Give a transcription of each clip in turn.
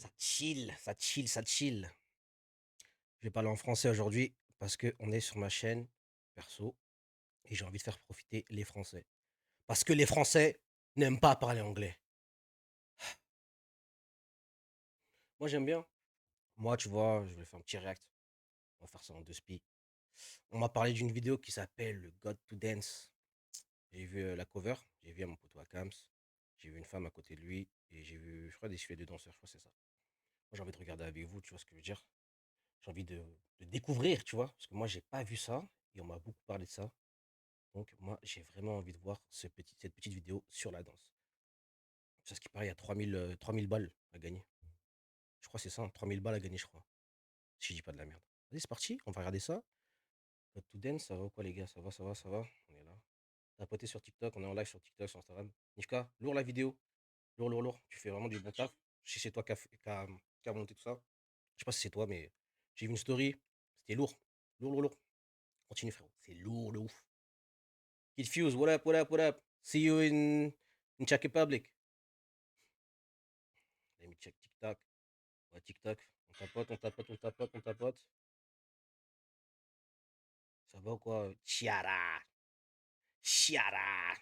Ça chill, ça chill, ça chill. Je vais parler en français aujourd'hui parce qu'on est sur ma chaîne perso et j'ai envie de faire profiter les Français. Parce que les Français n'aiment pas parler anglais. Moi, j'aime bien. Moi, tu vois, je vais faire un petit react. On va faire ça en deux spi. On m'a parlé d'une vidéo qui s'appelle God to Dance. J'ai vu la cover, j'ai vu mon poteau Akams, j'ai vu une femme à côté de lui et j'ai vu, je crois, des défilé de danseurs, je crois que c'est ça. Moi, j'ai envie de regarder avec vous, tu vois ce que je veux dire. J'ai envie de découvrir, tu vois, parce que moi, j'ai pas vu ça et on m'a beaucoup parlé de ça. Donc, moi, j'ai vraiment envie de voir cette petite vidéo sur la danse. C'est ce qui paraît, il y a 3000 balles à gagner. Je crois que c'est ça, hein, 3000 balles à gagner, je crois. Si je dis pas de la merde. Vas-y, c'est parti, on va regarder ça. To Dance, ça va ou quoi, les gars? Ça va, ça va, ça va. On est là. Tapoter sur TikTok, on est en live sur TikTok, sur Instagram. Nifka, lourd la vidéo. Lourd, lourd, lourd. Tu fais vraiment du bon taf. Si c'est toi qui a monté tout ça. Je sais pas si c'est toi, mais j'ai vu une story. C'était lourd. Lourd, lourd, lourd. Continue, frérot. C'est lourd de ouf. Kid Fuse, what up, what up, what up? See you in Czech Republic. Let me check TikTok. Ouais, TikTok. On tapote, on tapote, on tapote, on tapote. Ça va ou quoi? Chiara. Chiara.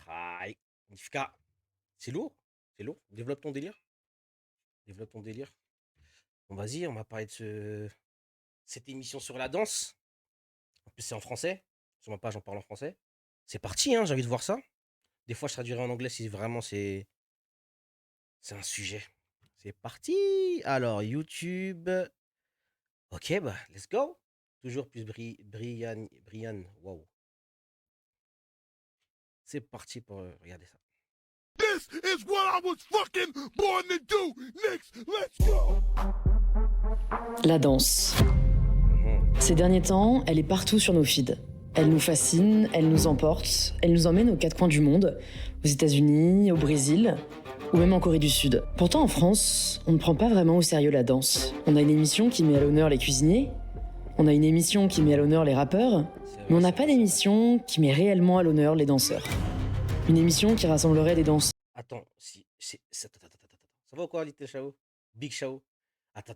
Hi. Nifka. C'est lourd. C'est lourd. Développe ton délire. Développe ton délire. Bon, vas-y, on va parler de cette émission sur la danse. En plus, c'est en français. Sur ma page, on parle en français. C'est parti, hein, j'ai envie de voir ça. Des fois, je traduirai en anglais si vraiment c'est un sujet. C'est parti. Alors, YouTube. Ok, bah, let's go. Toujours plus Brian. Wow. C'est parti pour regarder ça. This is what I was fucking born to do. Next, let's go. La danse. Mhm. Ces derniers temps, elle est partout sur nos feeds. Elle nous fascine, elle nous emporte, elle nous emmène aux quatre coins du monde, aux États-Unis, au Brésil, ou même en Corée du Sud. Pourtant, en France, on ne prend pas vraiment au sérieux la danse. On a une émission qui met à l'honneur les cuisiniers, on a une émission qui met à l'honneur les rappeurs, mais on n'a pas d'émission qui met réellement à l'honneur les danseurs. Une émission qui rassemblerait des danseurs. Attends, attends. Ça va ou quoi, Little Shao? Big Shao? Attends.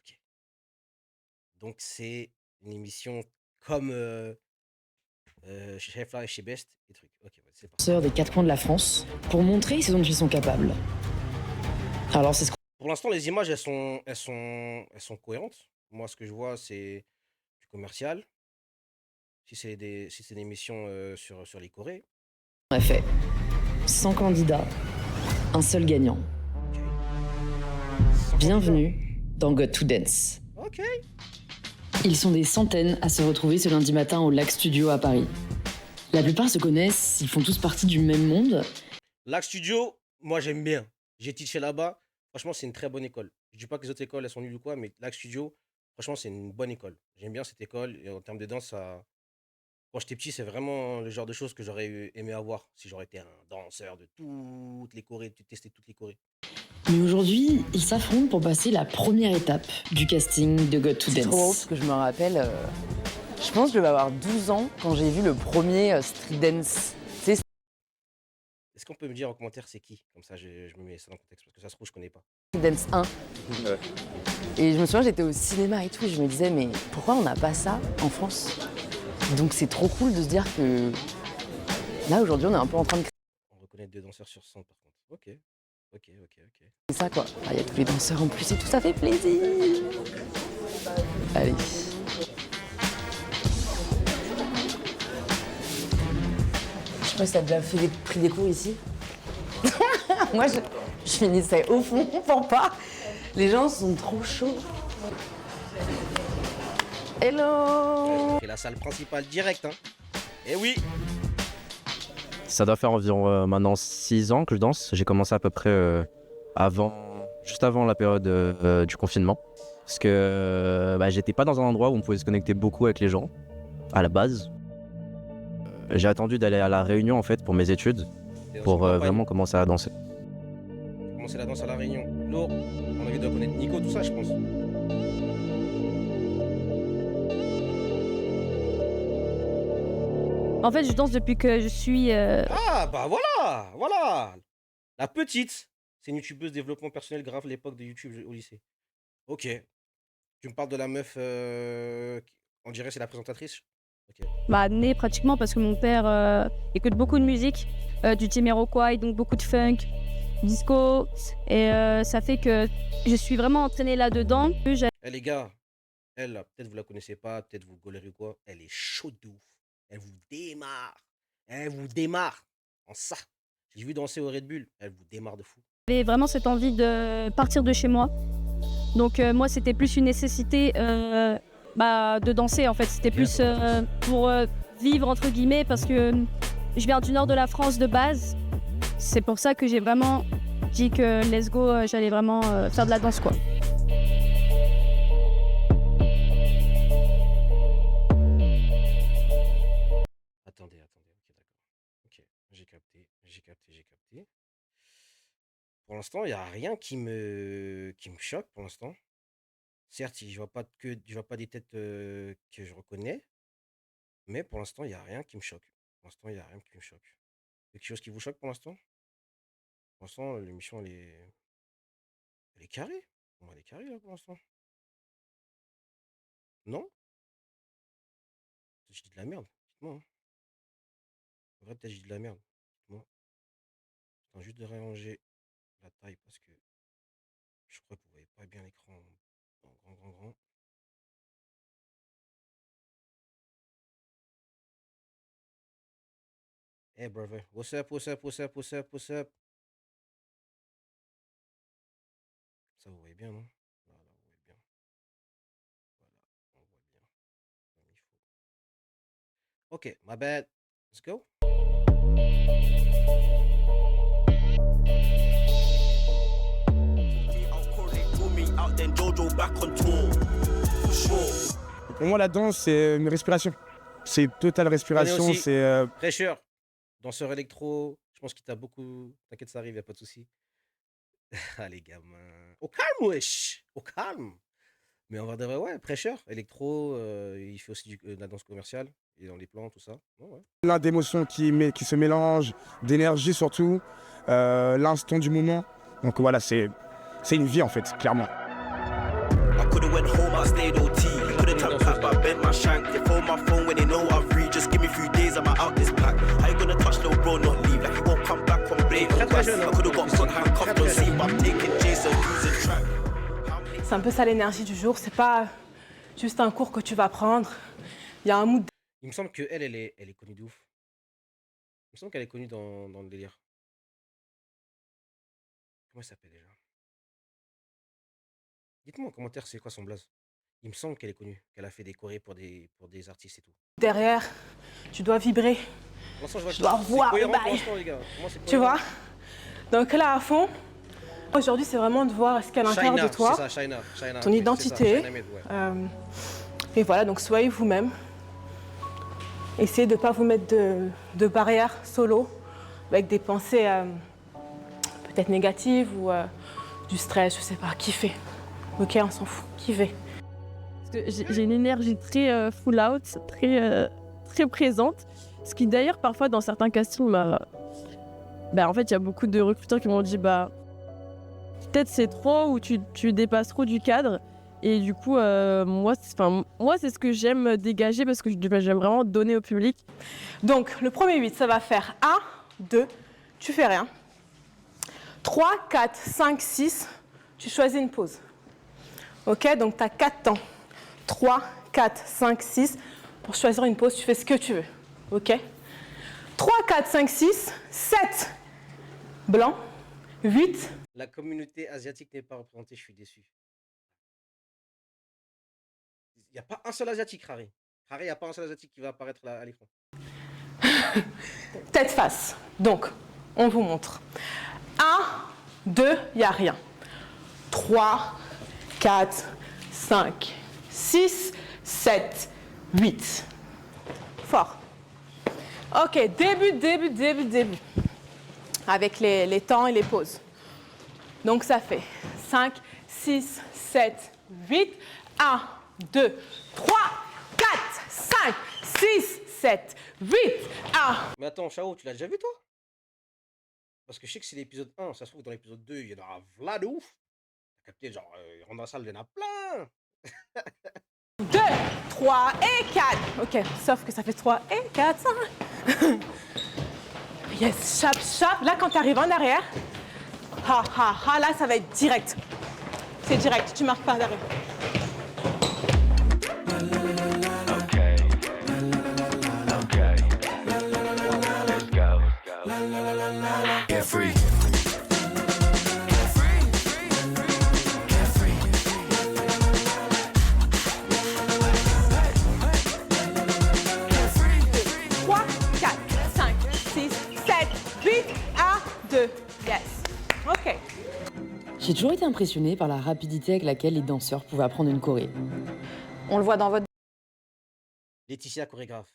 Ok. Donc, c'est une émission comme chez Chef Life, chez Best, et trucs. Ok, ouais, c'est parti. Des quatre coins de la France pour montrer ce dont ils sont capables. Alors c'est ce Pour l'instant, les images, elles sont cohérentes. Moi, ce que je vois, c'est du commercial. Si c'est une émission sur les Corées. qu'on a fait. 100 candidats, un seul gagnant. Ok. Sans Bienvenue dans God to Dance. candidat. Ok. Ils sont des centaines à se retrouver ce lundi matin au Lac Studio à Paris. La plupart se connaissent, ils font tous partie du même monde. Lac Studio, moi, j'aime bien. J'ai teaché là-bas. Franchement, c'est une très bonne école. Je dis pas que les autres écoles, elles sont nulles ou quoi, mais Lac Studio, franchement, c'est une bonne école. J'aime bien cette école. Et en termes de danse, ça, quand j'étais petit, c'est vraiment le genre de choses que j'aurais aimé avoir si j'aurais été un danseur de toutes les chorés, de tester toutes les chorés. Mais aujourd'hui, ils s'affrontent pour passer la première étape du casting de God to C'est trop drôle Dance. parce que je me rappelle, je pense que je devais avoir 12 ans quand j'ai vu le premier street dance. Tu sais, Est-ce qu'on peut me dire en commentaire c'est qui? Comme ça, je me mets ça dans le contexte, parce que ça se trouve, je connais pas. street dance 1. Et je me souviens, j'étais au cinéma et tout, et je me disais, mais pourquoi on n'a pas ça en France? Donc c'est trop cool de se dire que là, aujourd'hui, on est un peu en train de créer On reconnaît 2 danseurs sur 100 par contre. Ok. ça, quoi. Ah, il y a tous les danseurs en plus et tout, ça fait plaisir. Allez. Je sais pas si t'as déjà pris des cours ici. Moi, je finissais au fond pour pas. Les gens sont trop chauds. Hello! Et la salle principale direct, hein. Eh oui. Ça doit faire environ maintenant 6 ans que je danse. J'ai commencé à peu près juste avant la période du confinement. Parce que j'étais pas dans un endroit où on pouvait se connecter beaucoup avec les gens, à la base. J'ai attendu d'aller à La Réunion en fait pour mes études, T'es dans pour une campagne. vraiment commencer à danser. Commencer la danse à La Réunion. Lourd. On avait doit connaître Nico, tout ça, je pense. En fait, je danse depuis que je suis... Ah, bah voilà, voilà. La petite, c'est une youtubeuse développement personnel grave l'époque de YouTube au lycée. Ok. Tu me parles de la meuf, on dirait c'est la présentatrice. Ok. née pratiquement parce que mon père écoute beaucoup de musique, du Jamiroquai, donc beaucoup de funk, disco. Et ça fait que je suis vraiment entraînée là-dedans. Eh les gars, elle, là, peut-être vous la connaissez pas, peut-être vous gollerez ou quoi. Elle est chaude de ouf. Elle vous démarre. Elle vous démarre. En ça. J'ai vu danser au Red Bull. Elle vous démarre de fou. J'avais vraiment cette envie de partir de chez moi. Donc moi, c'était plus une nécessité de danser, en fait. C'était plus pour vivre, entre guillemets, parce que je viens du nord de la France de base. C'est pour ça que j'ai vraiment dit que let's go, j'allais vraiment faire de la danse, quoi. Attendez, ok, d'accord. Ok, j'ai capté. Pour l'instant, il n'y a rien qui me choque pour l'instant. Certes, je vois pas des têtes que je reconnais, mais pour l'instant, il n'y a rien qui me choque. Quelque chose qui vous choque pour l'instant? Pour l'instant, l'émission, elle est carrée. Pour moi, elle est carrée, là, pour l'instant. Non? Je dis de la merde. Dites-moi, hein. En vrai, peut-être je dis de la merde. Dites-moi. Attends juste de réarranger la taille parce que je crois que vous voyez pas bien l'écran en grand. Hey, brother. What's up? Ça, vous voyez bien, non? Voilà, vous voyez bien. Voilà, on voit bien. Comme il faut. Ok, my bad. Let's go. Pour moi, la danse, c'est une respiration. C'est totale respiration. aussi. C'est Fraîcheur. Danseur électro. Je pense qu'il t'a beaucoup. T'inquiète, ça arrive, y a pas de souci. Ah, les gamins. Au calme, wesh. Au calme. Mais on va dire, ouais, prêcheur, électro, il fait aussi de la danse commerciale, il est dans les plans, tout ça. Ouais, ouais. plein d'émotions qui se mélangent, d'énergie surtout, l'instant du moment. Donc voilà, c'est une vie en fait, clairement. C'est un peu ça l'énergie du jour, c'est pas juste un cours que tu vas prendre. Il y a un mood. Il me semble qu'elle, elle est connue de ouf. Il me semble qu'elle est connue dans le délire. Comment elle s'appelle déjà? Dites-moi en commentaire c'est quoi son blaze. Il me semble qu'elle est connue, qu'elle a fait des chorés pour des artistes et tout. Derrière, tu dois vibrer. Je dois voir le bail. Tu vois? Donc là à fond, aujourd'hui c'est vraiment de voir ce qu'il y a à l'intérieur de toi, ça, Shaina, ton identité. Et voilà, donc soyez vous-même. Essayez de ne pas vous mettre de barrières solo avec des pensées peut-être négatives ou du stress, je sais pas, kiffez. Ok, on s'en fout, kiffez. J'ai une énergie très full out, très présente. Ce qui d'ailleurs parfois dans certains castings, en fait il y a beaucoup de recruteurs qui m'ont dit peut-être c'est trop ou tu dépasses trop du cadre. Et du coup, moi c'est ce que j'aime dégager parce que j'aime vraiment donner au public. Donc le premier 8, ça va faire 1, 2, tu fais rien. 3, 4, 5, 6, tu choisis une pause. Ok, donc tu as 4 temps. 3, 4, 5, 6. Pour choisir une pause, tu fais ce que tu veux. Ok. 3, 4, 5, 6, 7. Blanc. 8. La communauté asiatique n'est pas représentée, je suis déçu. Il n'y a pas un seul asiatique, Harry. Harry, il n'y a pas un seul asiatique qui va apparaître là, à l'écran. Tête face. Donc, on vous montre. 1, 2, il n'y a rien. 3, 4, 5, 6, 7, 8. Fort. Ok, début. Avec les temps et les pauses. Donc ça fait 5, 6, 7, 8. 1, 2, 3, 4, 5, 6, 7, 8, 1. Mais attends, Chao, tu l'as déjà vu toi? Parce que je sais que c'est l'épisode 1, ça se trouve dans l'épisode 2, il y en a v'là de ouf. T'as capté, genre, il rentre dans la salle, il y en a plein. 2, 3 et 4. Ok, sauf que ça fait 3 et 4, 5. Yes, chap, chap. Là, quand tu arrives en arrière, là, ça va être direct. C'est direct, tu marques pas derrière. Carefree. 3, 4, 5, 6, 7, 8, 1, 2. Yes. Ok. J'ai toujours été impressionnée par la rapidité avec laquelle les danseurs pouvaient apprendre une choré. On le voit dans votre Laetitia, chorégraphe.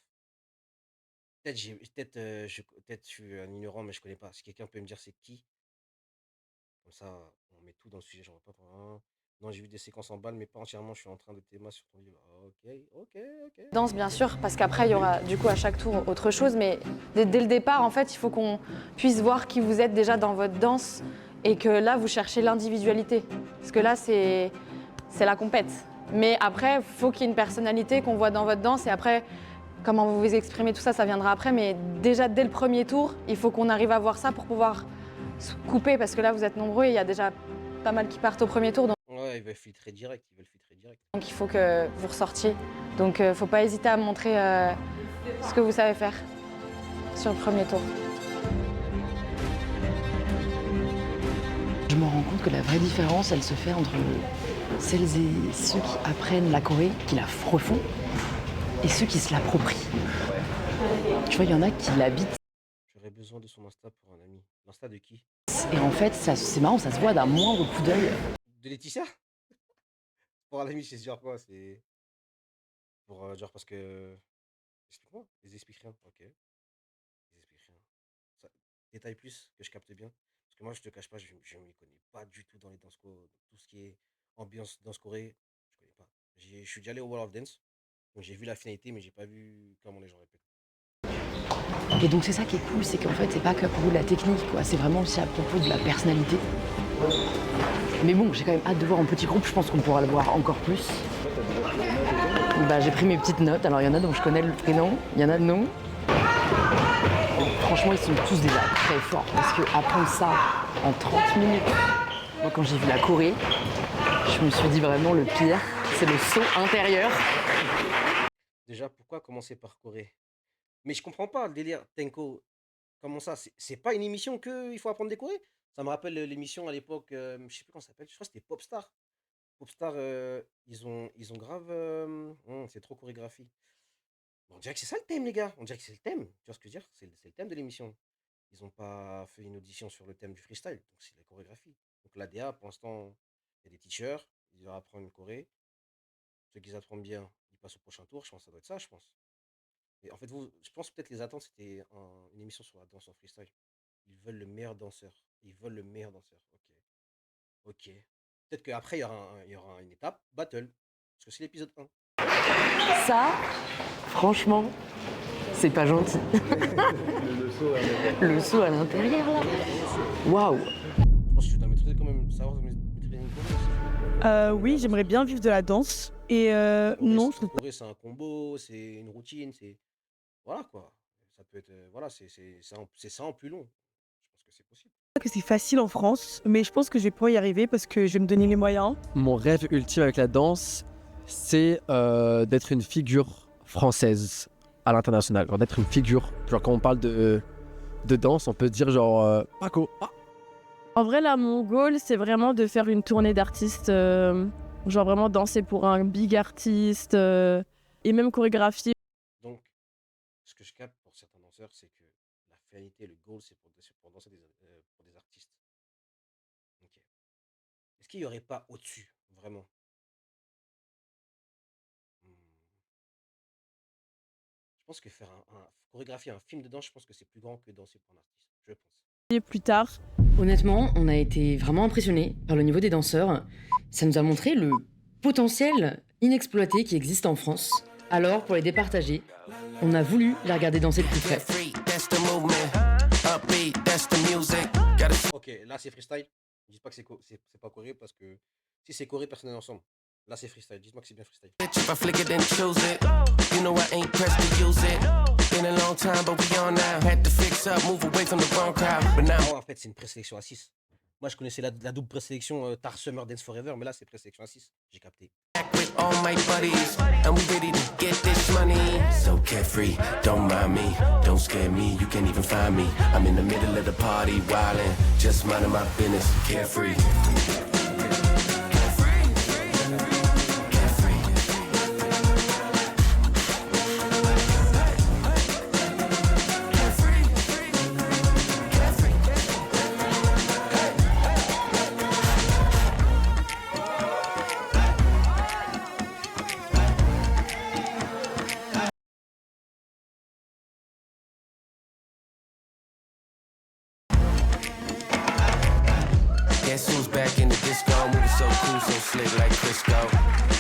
Peut-être je suis un ignorant, mais je connais pas. Si quelqu'un peut me dire c'est qui, comme ça, on met tout dans le sujet. J'en vois pas pour un. Non, j'ai vu des séquences en balle, mais pas entièrement. Je suis en train de théma sur ton livre. Ok. danse, bien sûr, parce qu'après, il y aura du coup à chaque tour autre chose. Mais dès le départ, en fait, il faut qu'on puisse voir qui vous êtes déjà dans votre danse et que là, vous cherchez l'individualité. Parce que là, c'est la compète. Mais après, il faut qu'il y ait une personnalité qu'on voit dans votre danse. Et après, comment vous vous exprimez, tout ça, ça viendra après. Mais déjà, dès le premier tour, il faut qu'on arrive à voir ça pour pouvoir se couper. Parce que là, vous êtes nombreux et il y a déjà pas mal qui partent au premier tour. Ouais, ils veulent filtrer direct. Donc il faut que vous ressortiez. Donc faut pas hésiter à montrer ce que vous savez faire sur le premier tour. Je me rends compte que la vraie différence, elle se fait entre celles et ceux qui apprennent la choré, qui la refont, et ceux qui se l'approprient. Tu vois, il y en a qui l'habitent. J'aurais besoin de son Insta pour un ami. L'Insta de qui? Et en fait, c'est marrant, ça se voit d'un moindre coup d'œil. De Laetitia? Pour un ami, c'est genre quoi? C'est pour genre parce que. Explique-moi. Les explique rien. Ok. Les explique rien. Ça... Détaille plus, que je capte bien. Parce que moi, je te cache pas, je m'y connais pas du tout dans les danses tout ce qui est ambiance danse choré, je connais pas. Je suis déjà allé au Wall of Dance, donc j'ai vu la finalité, mais j'ai pas vu comment les gens répètent. Et donc c'est ça qui est cool, c'est qu'en fait, c'est pas que à propos de la technique, quoi. C'est vraiment aussi à propos de la personnalité. Mais bon, j'ai quand même hâte de voir en petit groupe, je pense qu'on pourra le voir encore plus. Bah, j'ai pris mes petites notes, alors il y en a dont je connais le prénom, il y en a de non. Franchement, ils sont tous déjà très forts, parce que apprendre ça en 30 minutes, moi quand j'ai vu la choré, je me suis dit vraiment le pire, c'est le saut intérieur. Déjà, pourquoi commencer par choré? Mais je comprends pas le délire, Tenko. Comment ça? C'est pas une émission qu'il faut apprendre des chorés? Ça me rappelle l'émission à l'époque, je sais plus comment ça s'appelle, je crois que c'était Popstar. Popstar, ils ont grave. C'est trop chorégraphie. On dirait que c'est ça le thème, les gars. On dirait que c'est le thème. Tu vois ce que je veux dire? C'est le thème de l'émission. Ils n'ont pas fait une audition sur le thème du freestyle, donc c'est la chorégraphie. Donc l'ADA, pour l'instant, il y a des teachers, ils doivent apprendre une choré. Ceux qui apprennent bien, ils passent au prochain tour. Je pense que ça doit être ça, je pense. Et en fait, je pense peut-être les attentes, c'était une émission sur la danse en freestyle. Ils veulent le meilleur danseur. Ils veulent le meilleur danseur. Ok. Peut-être qu'après, il y aura une étape battle. Parce que c'est l'épisode 1. Ça, franchement, c'est pas gentil. Le saut à l'intérieur, là. Waouh! Je pense que tu dois maîtriser quand même, savoir maîtriser une choré. Oui, j'aimerais bien vivre de la danse. Et non, je Une choré, c'est un combo, c'est une routine, c'est. Voilà quoi. Ça peut être. Voilà, c'est ça en plus long. Je pense que c'est possible. trouve pas que c'est facile en France, mais je pense que je vais pouvoir y arriver parce que je vais me donner les moyens. Mon rêve ultime avec la danse, c'est d'être une figure française à l'international. Genre d'être une figure. Genre quand on parle de danse, on peut dire genre Paco. Ah. En vrai, là, mon goal, c'est vraiment de faire une tournée d'artistes, genre vraiment danser pour un big artiste et même chorégraphier. Donc, ce que je capte pour certains danseurs, c'est que la finalité, le goal, c'est pour danser pour des artistes. Ok. Est-ce qu'il n'y aurait pas au-dessus, vraiment? Hmm. Je pense que faire chorégraphier un film de danse, je pense que c'est plus grand que danser pour un artiste. Je pense. Plus tard. Honnêtement, on a été vraiment impressionnés par le niveau des danseurs. Ça nous a montré le potentiel inexploité qui existe en France. Alors, pour les départager, on a voulu la regarder danser de plus près. Free, that's the movement. Upbeat, that's the music. Gotta Ok, là c'est freestyle. Dites pas que c'est pas choré parce que si c'est choré, personne n'est ensemble. Là c'est freestyle. Dites-moi que c'est bien freestyle. switch. If I flick it, then choose it. You know I ain't pressed to use it. Been a long time, but we on now. Had to fix up, move away from the wrong crowd. But now Ah ouais, en fait, c'est une présélection à 6. Moi, je connaissais la double présélection Tar Summer Dance Forever, mais là, c'est présélection à 6. J'ai capté. back with all my buddies, and we ready to get this money. So carefree, don't mind me, don't scare me, you can't even find me. I'm in the middle of the party, wildin', just minding my business, carefree. Guess who's back in the disco? Moving so cool, so slick like Crisco.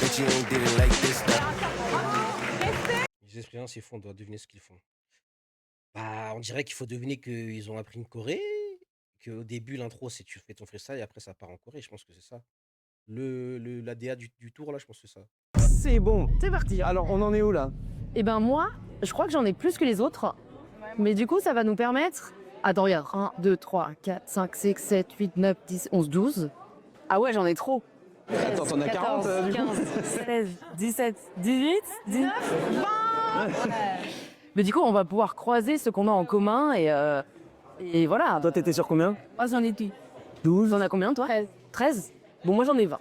Bet you ain't did it like this though. Les Espriens, c'est fond, on doit deviner ce qu'ils font. Bah, on dirait qu'il faut deviner qu'ils ont appris une choré, qu'au début, l'intro, c'est tu fais ton freestyle et après, ça part en choré. Je pense que c'est ça. L'ADA du tour, là, je pense que c'est ça. C'est bon, c'est parti. Alors, on en est où là? Eh ben moi, je crois que j'en ai plus que les autres. Mais du coup, ça va nous permettre... Attends, regarde. 1, 2, 3, 4, 5, 6, 7, 8, 9, 10, 11, 12. Ah ouais, j'en ai trop. Attends, t'en as 40 du coup 15, 16, 17, 18, 19, 20. Mais du coup, on va pouvoir croiser ce qu'on a en commun et voilà. Toi, t'étais sur combien? Ah, j'en ai 10. 12. T'en as combien, toi? 13. 13? Bon, moi, j'en ai 20.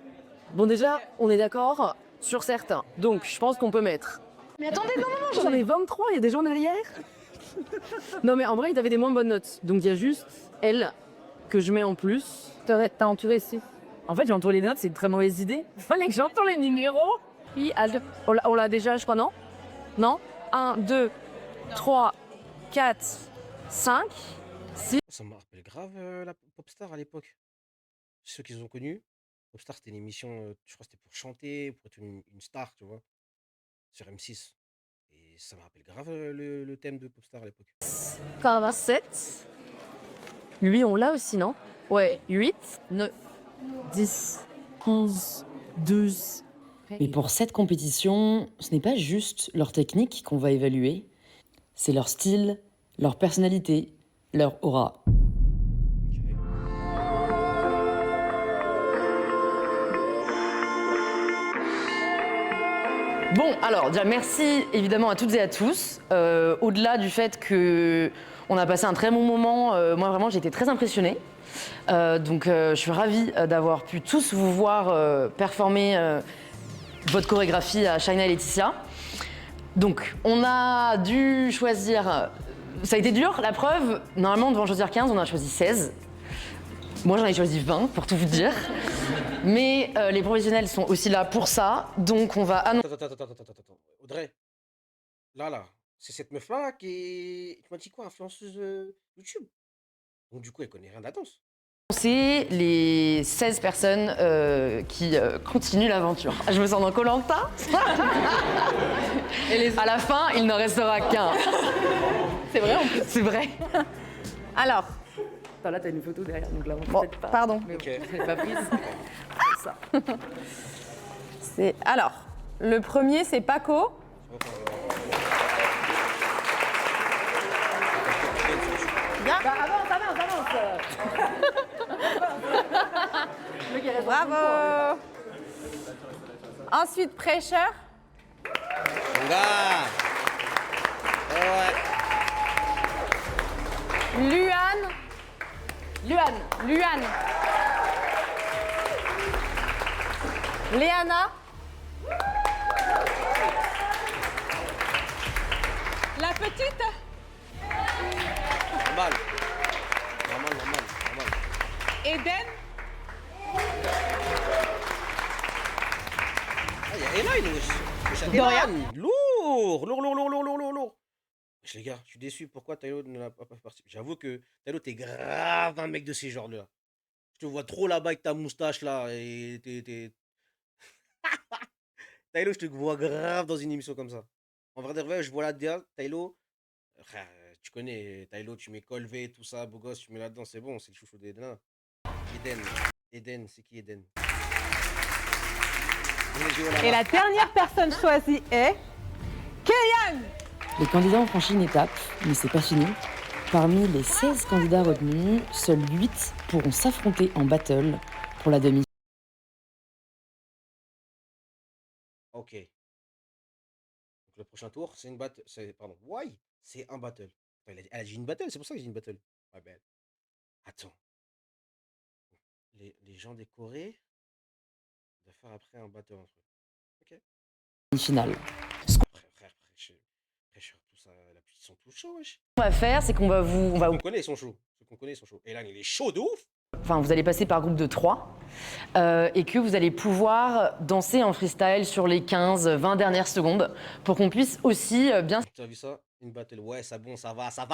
Bon, déjà, on est d'accord sur certains. Donc, je pense qu'on peut mettre... Mais attendez, non, J'en ai 23, il y a des gens derrière. Non, mais en vrai, il avait des moins bonnes notes. Donc, il y a juste elle que je mets en plus. T'as entouré ici. En fait, j'ai entouré les notes, c'est une très mauvaise idée. Fallait que j'entoure les numéros. Puis, on l'a déjà, je crois, non? Non? 1, 2, 3, 4, 5, 6. Ça me rappelle grave la Popstar à l'époque. Ceux qui ont connu. Popstar, c'était une émission, je crois que c'était pour chanter, pour être une star, tu vois, sur M6. Et ça me rappelle grave le thème de Popstar à l'époque. 7. Lui, on l'a aussi, non? Ouais, 8, 9, 10, 11, 12. Et pour cette compétition, ce n'est pas juste leur technique qu'on va évaluer, c'est leur style, leur personnalité, leur aura. Bon, alors déjà merci évidemment à toutes et à tous. Au-delà du fait que on a passé un très bon moment, moi vraiment j'ai été très impressionnée. Donc je suis ravie d'avoir pu tous vous voir performer votre chorégraphie à Shaina et Laetitia. Donc on a dû choisir, ça a été dur, la preuve, normalement on devait en choisir 15, on en a choisi 16. Moi j'en ai choisi 20 pour tout vous dire. Mais les professionnels sont aussi là pour ça, donc on va annoncer... Attends. Audrey, là, c'est cette meuf-là qui est... Tu m'as dit quoi, influenceuse YouTube? Donc du coup, elle connaît rien de la danse. les 16 personnes qui continuent l'aventure. Je me sens dans Koh-Lanta. À la fin, il n'en restera qu'un. C'est vrai en plus. C'est vrai. Alors, Attends, là, t'as une photo derrière, donc là, on bon, peut-être pas. pardon. Mais Ok. je l'ai pas prise. Ça. Alors, le premier, c'est Paco. Bien. Bravo. Ensuite, Prêcheur. Mon gars. Ouais. Luan. Léana. La petite. Normal. Eden. Ah, y'a Elan, wesh. Doria. Lourd. Wesh, les gars, je suis déçu. Pourquoi Taïlo ne l'a pas participé? J'avoue que Taïlo, t'es grave un mec de ces genres-là. Je te vois trop là-bas avec ta moustache là. Et t'es. Taïlo, je te vois grave dans une émission comme ça. En vrai de vrai, je vois la DA, Tylo. Frère, tu connais, Tylo, tu mets Colvé, tout ça, beau gosse, tu mets là-dedans, c'est bon, c'est le chouchou d'Eden. Eden. Eden, c'est qui Eden? Et la dernière personne choisie est Kélian. Les candidats ont franchi une étape, mais c'est pas fini. Parmi les 16 candidats retenus, seuls 8 pourront s'affronter en battle pour la demi. Ok. Donc le prochain tour, c'est une battle. Pardon, why? C'est un battle. Enfin, elle a dit une battle, c'est pour ça que j'ai dit une battle. Ouais, ben. Attends. Les gens décorés doivent faire après un battle entre eux. Ok. Finale. Frère, prêcheur, tout ça, ils sont tous chauds, wesh. Ce qu'on va faire, c'est qu'on va vous... On connaît, ils sont chauds. Ceux qu'on connaît, ils sont chauds. Et là, il est chaud de ouf. Enfin, vous allez passer par groupe de 3 et que vous allez pouvoir danser en freestyle sur les 15-20 dernières secondes pour qu'on puisse aussi bien... Tu as vu ça? Une battle. Ouais, c'est bon, ça va. Ça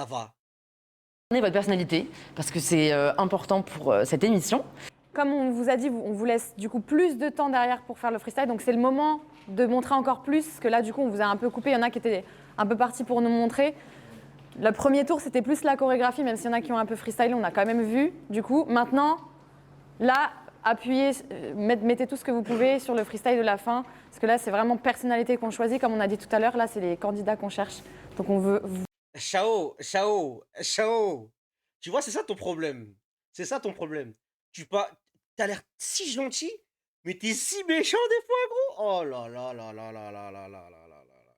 va. votre personnalité, parce que c'est important pour cette émission. Comme on vous a dit, on vous laisse du coup plus de temps derrière pour faire le freestyle, donc c'est le moment de montrer encore plus, parce que là du coup on vous a un peu coupé, il y en a qui étaient un peu partis pour nous montrer. Le premier tour c'était plus la chorégraphie, même s'il y en a qui ont un peu freestyle, on a quand même vu. Du coup maintenant, là, appuyez, mettez tout ce que vous pouvez sur le freestyle de la fin, parce que là c'est vraiment personnalité qu'on choisit, comme on a dit tout à l'heure, là c'est les candidats qu'on cherche, donc on veut... Chao. Tu vois, c'est ça ton problème. T'as l'air si gentil, mais t'es si méchant des fois, gros. Oh là là là là là là là là là là là là.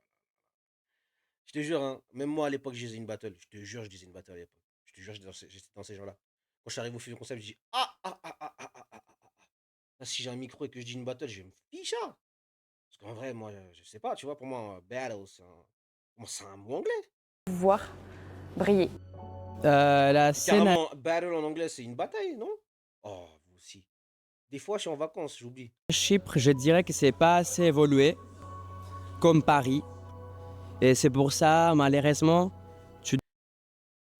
Je te jure, hein, même moi à l'époque, je disais une battle. Je te jure, je disais une battle à l'époque. Je te jure, j'étais dans ces gens-là. Quand je suis arrivé au Fusion Concept, je dis ah. Là, si j'ai un micro et que je dis une battle, je vais me ficher. Parce qu'en vrai, moi, je sais pas, tu vois, pour moi, battle, c'est un mot anglais. Voir briller. La scène. Carrément, battle en anglais, c'est une bataille, non? Oh, vous aussi. Des fois, je suis en vacances, j'oublie. Chypre, je dirais que c'est pas assez évolué comme Paris. Et c'est pour ça, malheureusement,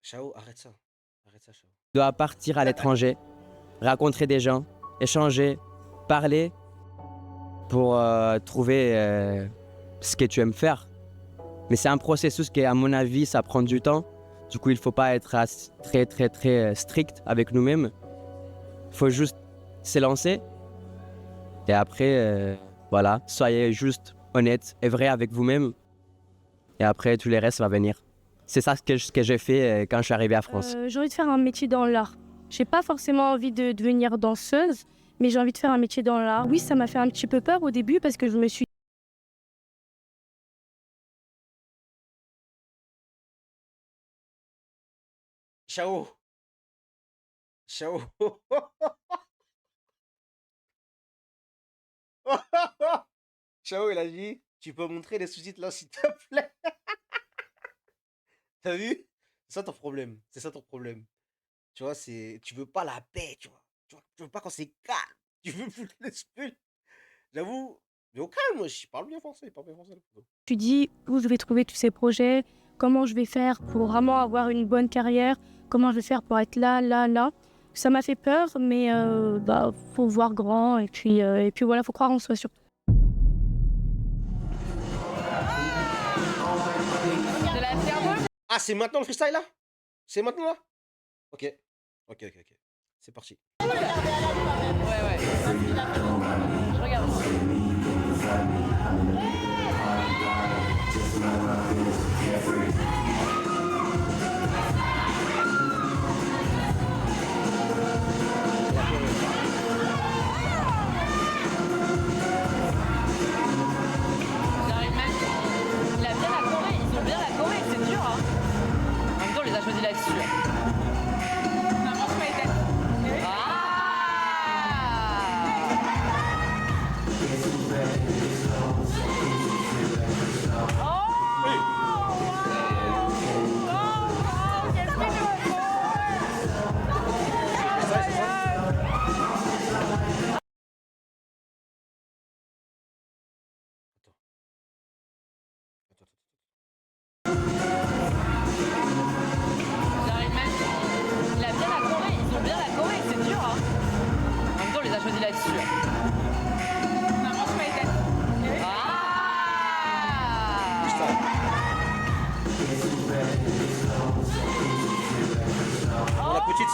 Chao, arrête ça, Chao. tu dois partir à l'étranger, rencontrer des gens, échanger, parler pour trouver ce que tu aimes faire. Mais c'est un processus qui, à mon avis, ça prend du temps. Du coup, il ne faut pas être très strict avec nous-mêmes. Il faut juste se lancer. Et après, voilà, soyez juste honnête et vrai avec vous-même. Et après, tout le reste va venir. C'est ça ce que j'ai fait quand je suis arrivé à France. J'ai envie de faire un métier dans l'art. J'ai pas forcément envie de devenir danseuse, mais j'ai envie de faire un métier dans l'art. Oui, ça m'a fait un petit peu peur au début parce que je me suis... Chao. Chao, il a dit, tu peux montrer les sous-titres là, s'il te plaît. T'as vu? C'est ça ton problème. Tu vois, tu veux pas la paix, tu vois. Tu veux pas quand c'est calme. Tu veux foutre l'esprit. J'avoue, mais au calme, moi, je parle bien français. Je me suis dit où je vais trouver tous ces projets, comment je vais faire pour vraiment avoir une bonne carrière, comment je vais faire pour être là. Ça m'a fait peur, mais faut voir grand et puis voilà, faut croire en soi surtout. Ah, c'est maintenant le freestyle là? C'est maintenant là? Ok. C'est parti. Ouais. Je regarde. là-dessus.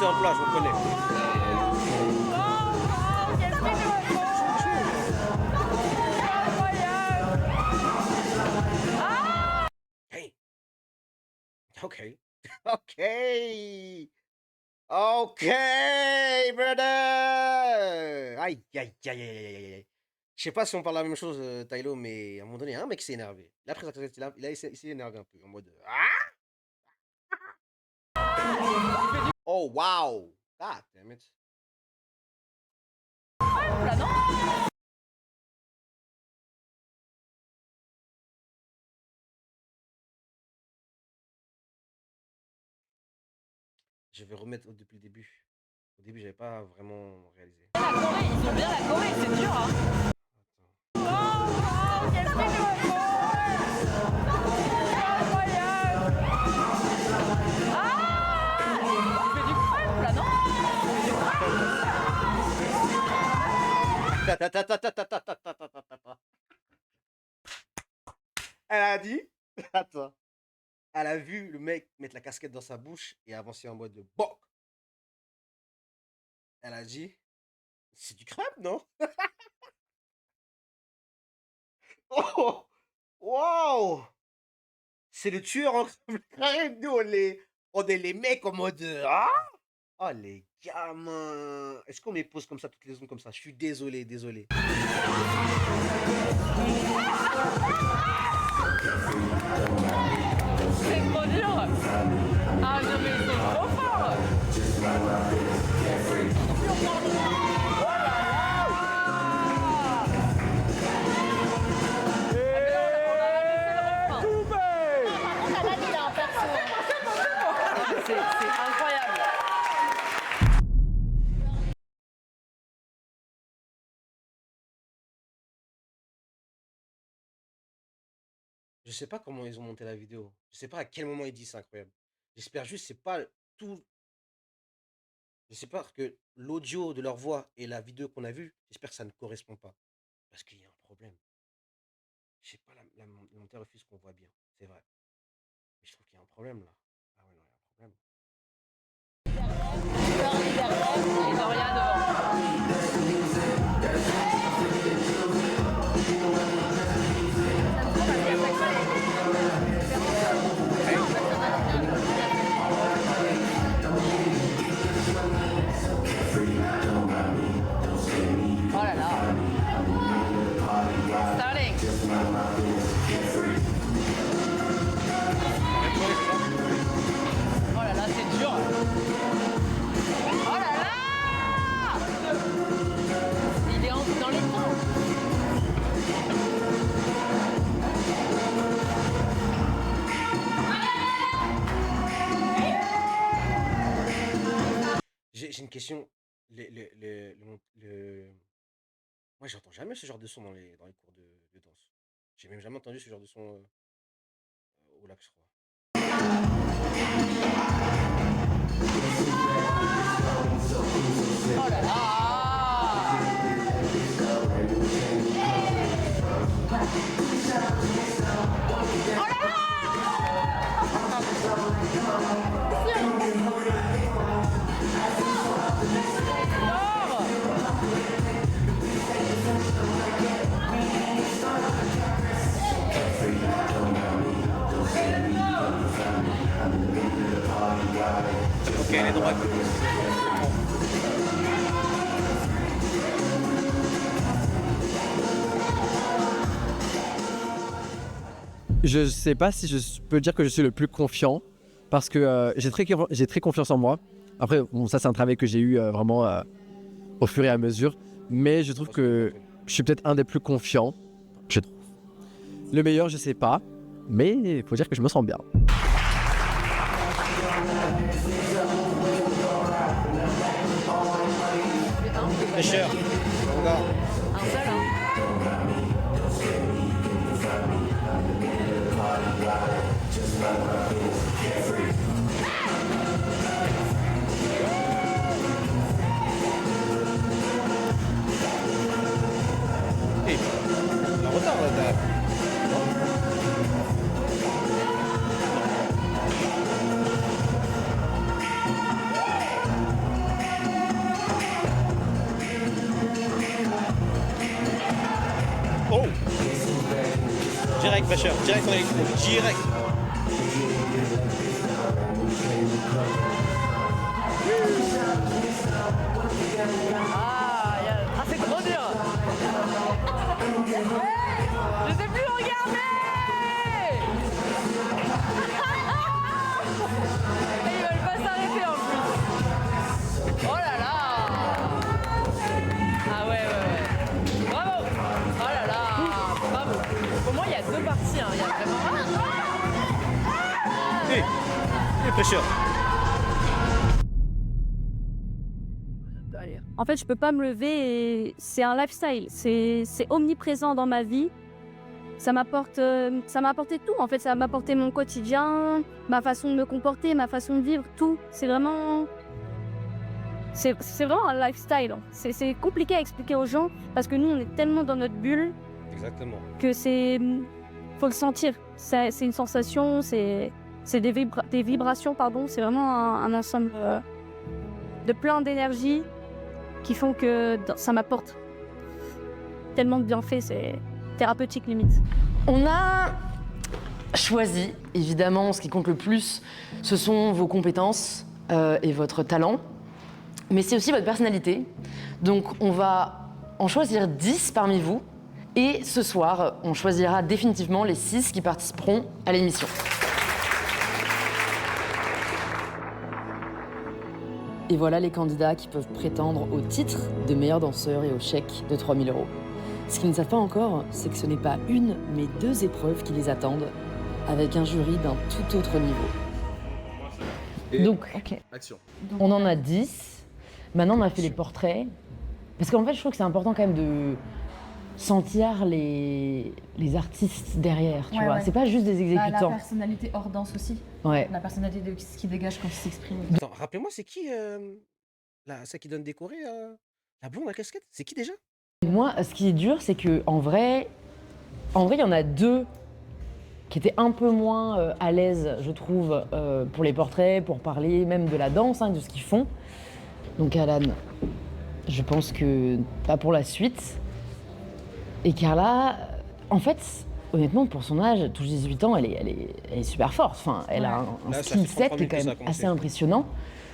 c'est un plat, je reconnais. Hey. Ok. Ok. Ok, brother. Aïe, aïe, aïe, aïe, aïe, aïe, aïe. Je sais pas si on parle la même chose, Tylo, mais à un moment donné, un mec s'est énervé. Là, après, il s'est énervé un peu, en mode... Oh, wow. God damn it. Je vais remettre depuis le début. Au début, j'avais pas vraiment réalisé. La Corée, ils ont bien la Corée, c'est dur, hein. Elle a dit, attends, elle a vu le mec mettre la casquette dans sa bouche et avancer en mode de boc. Elle a dit, c'est du crabe, non? Oh, wow, c'est le tueur en crabe. Nous, on est les mecs en mode, ah, oh les gamins. Est-ce qu'on me pose comme ça toutes les secondes comme ça? Je suis désolé, désolé. C'est trop dur. Ah non mais ils sont trop forts. C'est incroyable. Je sais pas comment ils ont monté la vidéo. Je sais pas à quel moment ils disent c'est incroyable. J'espère juste c'est pas tout. Je sais pas que l'audio de leur voix et la vidéo qu'on a vue, j'espère que ça ne correspond pas. Parce qu'il y a un problème. Je sais pas, la montée refuse qu'on voit bien. C'est vrai. Mais je trouve qu'il y a un problème là. Ah ouais, non, il y a un problème. Et Doria devant. Oh là là. Starling. Oh là là, c'est dur. Oh là là. Il est dans les temps. J'ai une question. Moi, j'entends jamais ce genre de son dans les cours de danse. J'ai même jamais entendu ce genre de son au lac, je crois. Oh là là. Ok, elle est droite. Je sais pas si je peux dire que je suis le plus confiant parce que j'ai très confiance en moi. Après, bon, ça c'est un travail que j'ai eu vraiment au fur et à mesure, mais je trouve que je suis peut-être un des plus confiants. Je trouve. Le meilleur, je sais pas, mais il faut dire que je me sens bien. Pêcheur. Un seul, hein. Hey, on est en retard là. Fraîcheur, direct en électro, direct. Ah, c'est trop dur. Je sais plus regarder. Et ils veulent pas s'arrêter en plus. Oh là là. Ah ouais. Bravo. Oh là là. Bravo. Pour moi, il y a deux parties. Hein. Il y a vraiment... Fraîcheur. En fait, je peux pas me lever et c'est un lifestyle. C'est omniprésent dans ma vie. Ça m'a apporté tout. En fait, ça m'a apporté mon quotidien, ma façon de me comporter, ma façon de vivre, tout. C'est vraiment un lifestyle. C'est compliqué à expliquer aux gens parce que nous, on est tellement dans notre bulle. Exactement. Que faut le sentir. C'est une sensation, c'est des vibrations, pardon. C'est vraiment un ensemble de plein d'énergie qui font que ça m'apporte tellement de bienfaits, c'est thérapeutique limite. On a choisi, évidemment, ce qui compte le plus, ce sont vos compétences et votre talent, mais c'est aussi votre personnalité. Donc on va en choisir 10 parmi vous, et ce soir, on choisira définitivement les 6 qui participeront à l'émission. Et voilà les candidats qui peuvent prétendre au titre de meilleur danseur et au chèque de 3 000 €. Ce qu'ils ne savent pas encore, c'est que ce n'est pas une, mais 2 épreuves qui les attendent, avec un jury d'un tout autre niveau. Donc, Action. on en a 10. Maintenant, on a fait les portraits. Parce qu'en fait, je trouve que c'est important quand même de sentir les artistes derrière, tu vois. C'est pas juste des exécutants. La personnalité hors danse aussi. Ouais. La personnalité de ce qui dégage quand il s'exprime. Attends, rappelez-moi, c'est qui celle qui donne des chorés, la blonde, la casquette? C'est qui déjà? Moi, ce qui est dur, c'est que en vrai, il y en a 2 qui étaient un peu moins à l'aise, je trouve, pour les portraits, pour parler même de la danse, de ce qu'ils font. Donc Alan, je pense que pas pour la suite. Et Carla, en fait, honnêtement, pour son âge, touche 18 ans, elle est super forte. Enfin, elle a un skill set qui est quand même assez impressionnant.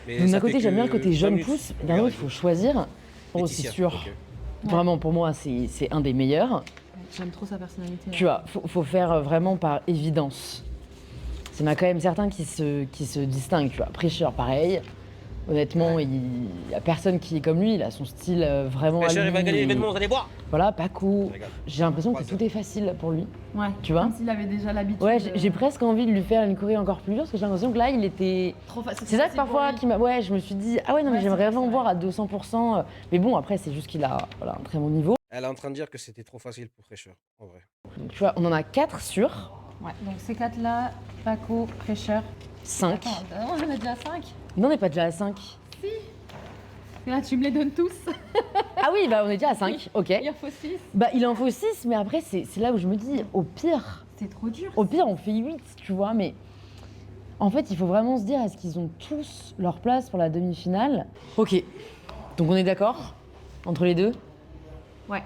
Donc d'un côté, j'aime bien le côté jeune pousse, d'un autre, il faut choisir. Oh, c'est sûr. Okay. Vraiment, pour moi, c'est un des meilleurs. J'aime trop sa personnalité. Tu vois, faut faire vraiment par évidence. Il y en a quand même certains qui se distinguent, tu vois. Prêcheur, pareil. Honnêtement, il y a personne qui est comme lui, il a son style vraiment à lui. Il va gagner l'événement, vous allez voir. Voilà, Paco. J'ai l'impression que tout est facile pour lui. Ouais, tu vois. Comme s'il avait déjà l'habitude. Ouais, j'ai presque envie de lui faire une choré encore plus dure, parce que j'ai l'impression que là, il était... Trop facile. C'est ça que parfois, ouais, je me suis dit, ah ouais, non, mais j'aimerais vraiment voir à 200%. Mais bon, après, c'est juste qu'il a un très bon niveau. Elle est en train de dire que c'était trop facile pour Fraîcheur, en vrai. Donc tu vois, on en a 4 sûrs. Ouais, donc ces 4-là, Paco, Fraîcheur. 5. Attends, on en a déjà 5. Non, on n'est pas déjà à 5. Si. Et là, tu me les donnes tous. Ah oui, bah on est déjà à 5, ok. Il en faut 6. Bah il en faut 6, mais après, c'est là où je me dis, au pire... C'est trop dur. Au pire, on fait 8, tu vois, mais... En fait, il faut vraiment se dire, est-ce qu'ils ont tous leur place pour la demi-finale? Ok, donc on est d'accord entre les deux? Ouais.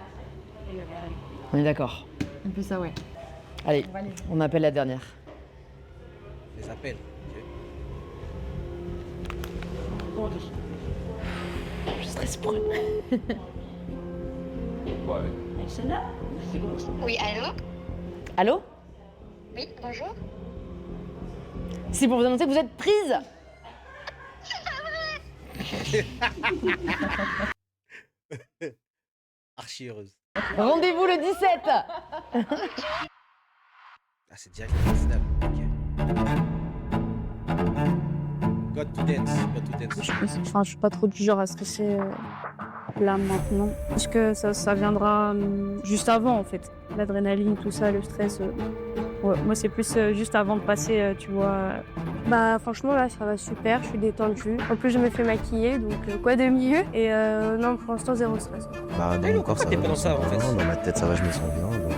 On est d'accord. Un peu ça, ouais. Allez, on appelle la dernière. Les appels. Ok. Je stresse pour elle. Oui, allô? Allô? Oui, bonjour. C'est pour vous annoncer que vous êtes prise. Archi heureuse. Rendez-vous le 17. Ah, c'est direct la finale. God to dance. Je suis pas trop du genre à stresser là maintenant. Parce que ça viendra juste avant en fait. L'adrénaline, tout ça, le stress. Ouais, moi c'est plus juste avant de passer, tu vois. Bah franchement là ça va super, je suis détendue. En plus je me fais maquiller donc quoi de mieux. Et non pour l'instant zéro stress. Bah dans mon corps ça va, pas dans ça en fait. dans ma tête ça va, je me sens bien donc...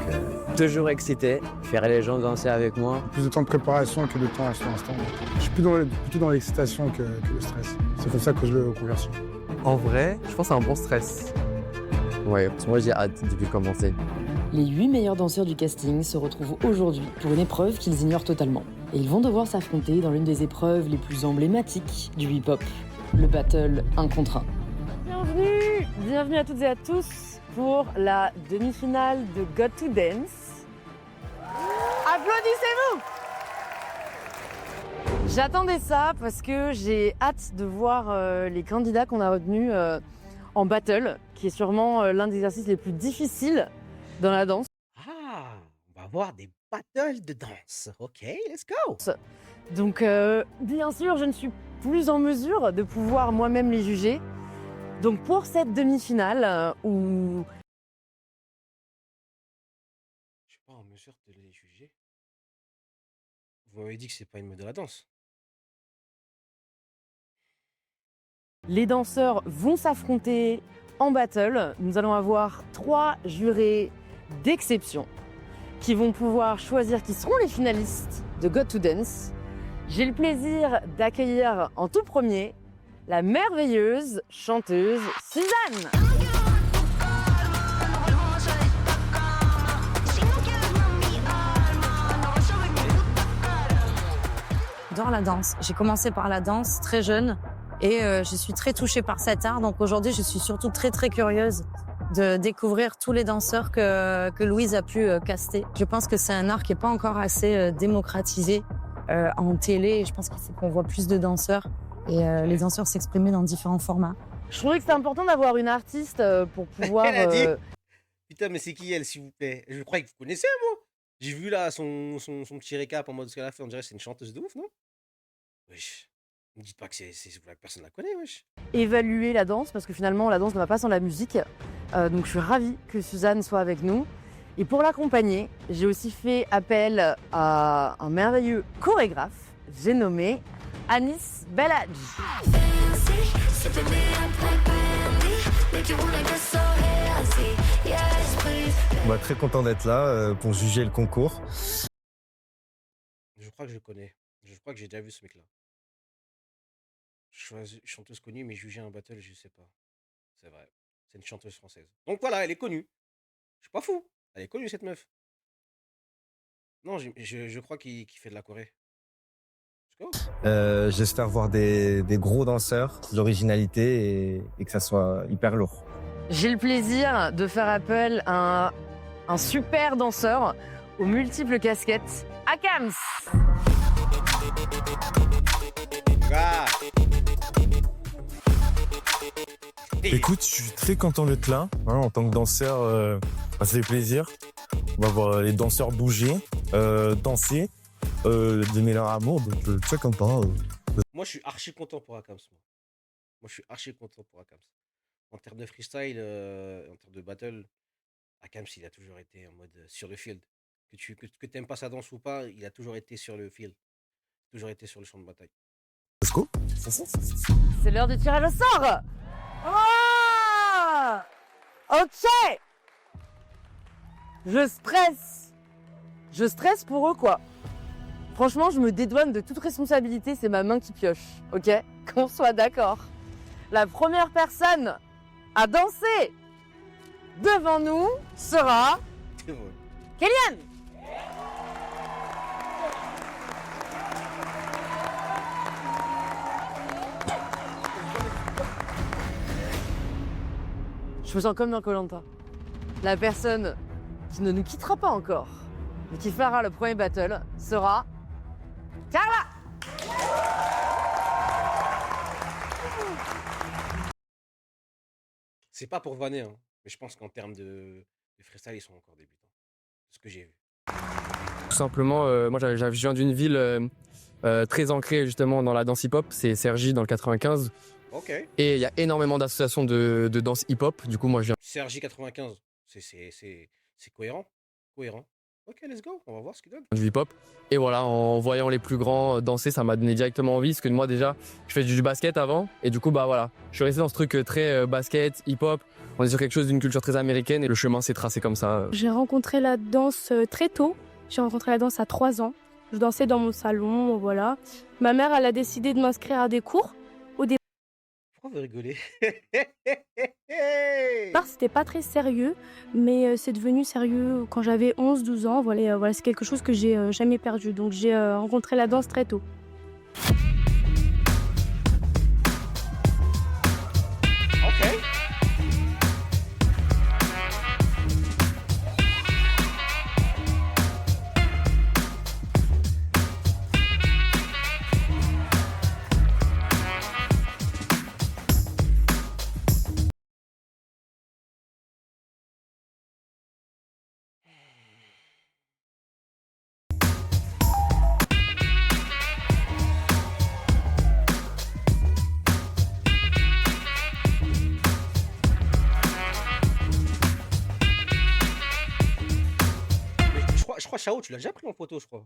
Toujours excité, faire les gens danser avec moi. Plus de temps de préparation que de temps à l'instant. Je suis plutôt dans l'excitation que le stress. C'est comme ça que je le convertis. En vrai, je pense à un bon stress. Ouais, parce que moi j'ai hâte depuis commencer. Les 8 meilleurs danseurs du casting se retrouvent aujourd'hui pour une épreuve qu'ils ignorent totalement. Et ils vont devoir s'affronter dans l'une des épreuves les plus emblématiques du hip-hop, le battle 1 contre 1. Bienvenue à toutes et à tous pour la demi-finale de Got to Dance. Applaudissez-vous! J'attendais ça parce que j'ai hâte de voir les candidats qu'on a retenus en battle, qui est sûrement l'un des exercices les plus difficiles dans la danse. Ah, on va voir des battles de danse. Ok, let's go. Donc, bien sûr, je ne suis plus en mesure de pouvoir moi-même les juger. Donc, pour cette demi-finale, où... Je suis pas en mesure de les juger. Vous m'avez dit que c'est pas une meuf de la danse. les danseurs vont s'affronter en battle, nous allons avoir 3 jurés d'exception qui vont pouvoir choisir qui seront les finalistes de Got to Dance. J'ai le plaisir d'accueillir en tout premier la merveilleuse chanteuse Suzanne. J'adore la danse. J'ai commencé par la danse très jeune et je suis très touchée par cet art. Donc aujourd'hui, je suis surtout très curieuse de découvrir tous les danseurs que Louise a pu caster. Je pense que c'est un art qui n'est pas encore assez démocratisé en télé. Je pense qu'il faut qu'on voit plus de danseurs et les danseurs s'exprimer dans différents formats. Je trouvais que c'est important d'avoir une artiste pour pouvoir... Elle a dit putain, mais c'est qui elle, s'il vous plaît? Je crois que vous connaissez, moi. J'ai vu là son petit récap en mode ce qu'elle a fait. On dirait que c'est une chanteuse de ouf, non? Wesh. Ne me dites pas que personne la connaît, wesh. Évaluer la danse, parce que finalement, la danse ne va pas sans la musique. Donc je suis ravie que Suzanne soit avec nous. Et pour l'accompagner, j'ai aussi fait appel à un merveilleux chorégraphe. J'ai nommé Anis Belhadj. Bah, très content d'être là pour juger le concours. Je crois que je le connais. Je crois que j'ai déjà vu ce mec-là. Chanteuse connue, mais juger un battle, je sais pas. C'est vrai. C'est une chanteuse française. Donc voilà, elle est connue. Je suis pas fou. Elle est connue, cette meuf. Non, je crois qu'il fait de la Corée. J'espère voir des gros danseurs, de l'originalité et que ça soit hyper lourd. J'ai le plaisir de faire appel à un super danseur aux multiples casquettes, Akams. Ah. Écoute, je suis très content d'être là. Hein, en tant que danseur, ça fait plaisir. On va voir les danseurs bouger, danser, donner leur amour. Donc, très content. Moi, je suis archi content pour Akams. Moi, je suis archi content pour Akams. En termes de freestyle, en termes de battle, Akams, il a toujours été en mode sur le field. Que t'aimes pas sa danse ou pas, il a toujours été sur le field. Toujours été sur le champ de bataille. Let's go. C'est l'heure du tirage au sort. Oh, ok. Je stresse pour eux, quoi. Franchement, je me dédouane de toute responsabilité, c'est ma main qui pioche, ok? Qu'on soit d'accord. La première personne à danser devant nous sera Kélian. Je me sens comme dans Koh-Lanta. La personne qui ne nous quittera pas encore, mais qui fera le premier battle, sera Carla. C'est pas pour vanner, hein, mais je pense qu'en termes de freestyle, ils sont encore débutants. C'est ce que j'ai vu. Tout simplement, moi je viens d'une ville très ancrée justement dans la danse hip-hop, c'est Cergy dans le 95. Ok. Et il y a énormément d'associations de danse hip-hop. Du coup, moi je viens. Cergy 95, c'est cohérent. Cohérent. Ok, let's go, on va voir ce qu'il donne. Du hip-hop. Et voilà, en voyant les plus grands danser, ça m'a donné directement envie. Parce que moi déjà, je fais du basket avant. Et du coup, bah voilà, je suis resté dans ce truc très basket, hip-hop. On est sur quelque chose d'une culture très américaine et le chemin s'est tracé comme ça. J'ai rencontré la danse très tôt. J'ai rencontré la danse à 3 ans. Je dansais dans mon salon, voilà. Ma mère, elle a décidé de m'inscrire à des cours. Pourquoi vous rigolez? Au départ, c'était pas très sérieux, mais c'est devenu sérieux quand j'avais 11-12 ans. Voilà, c'est quelque chose que j'ai jamais perdu. Donc j'ai rencontré la danse très tôt. OK. Mais je crois Chao, tu l'as déjà pris en photo, je crois.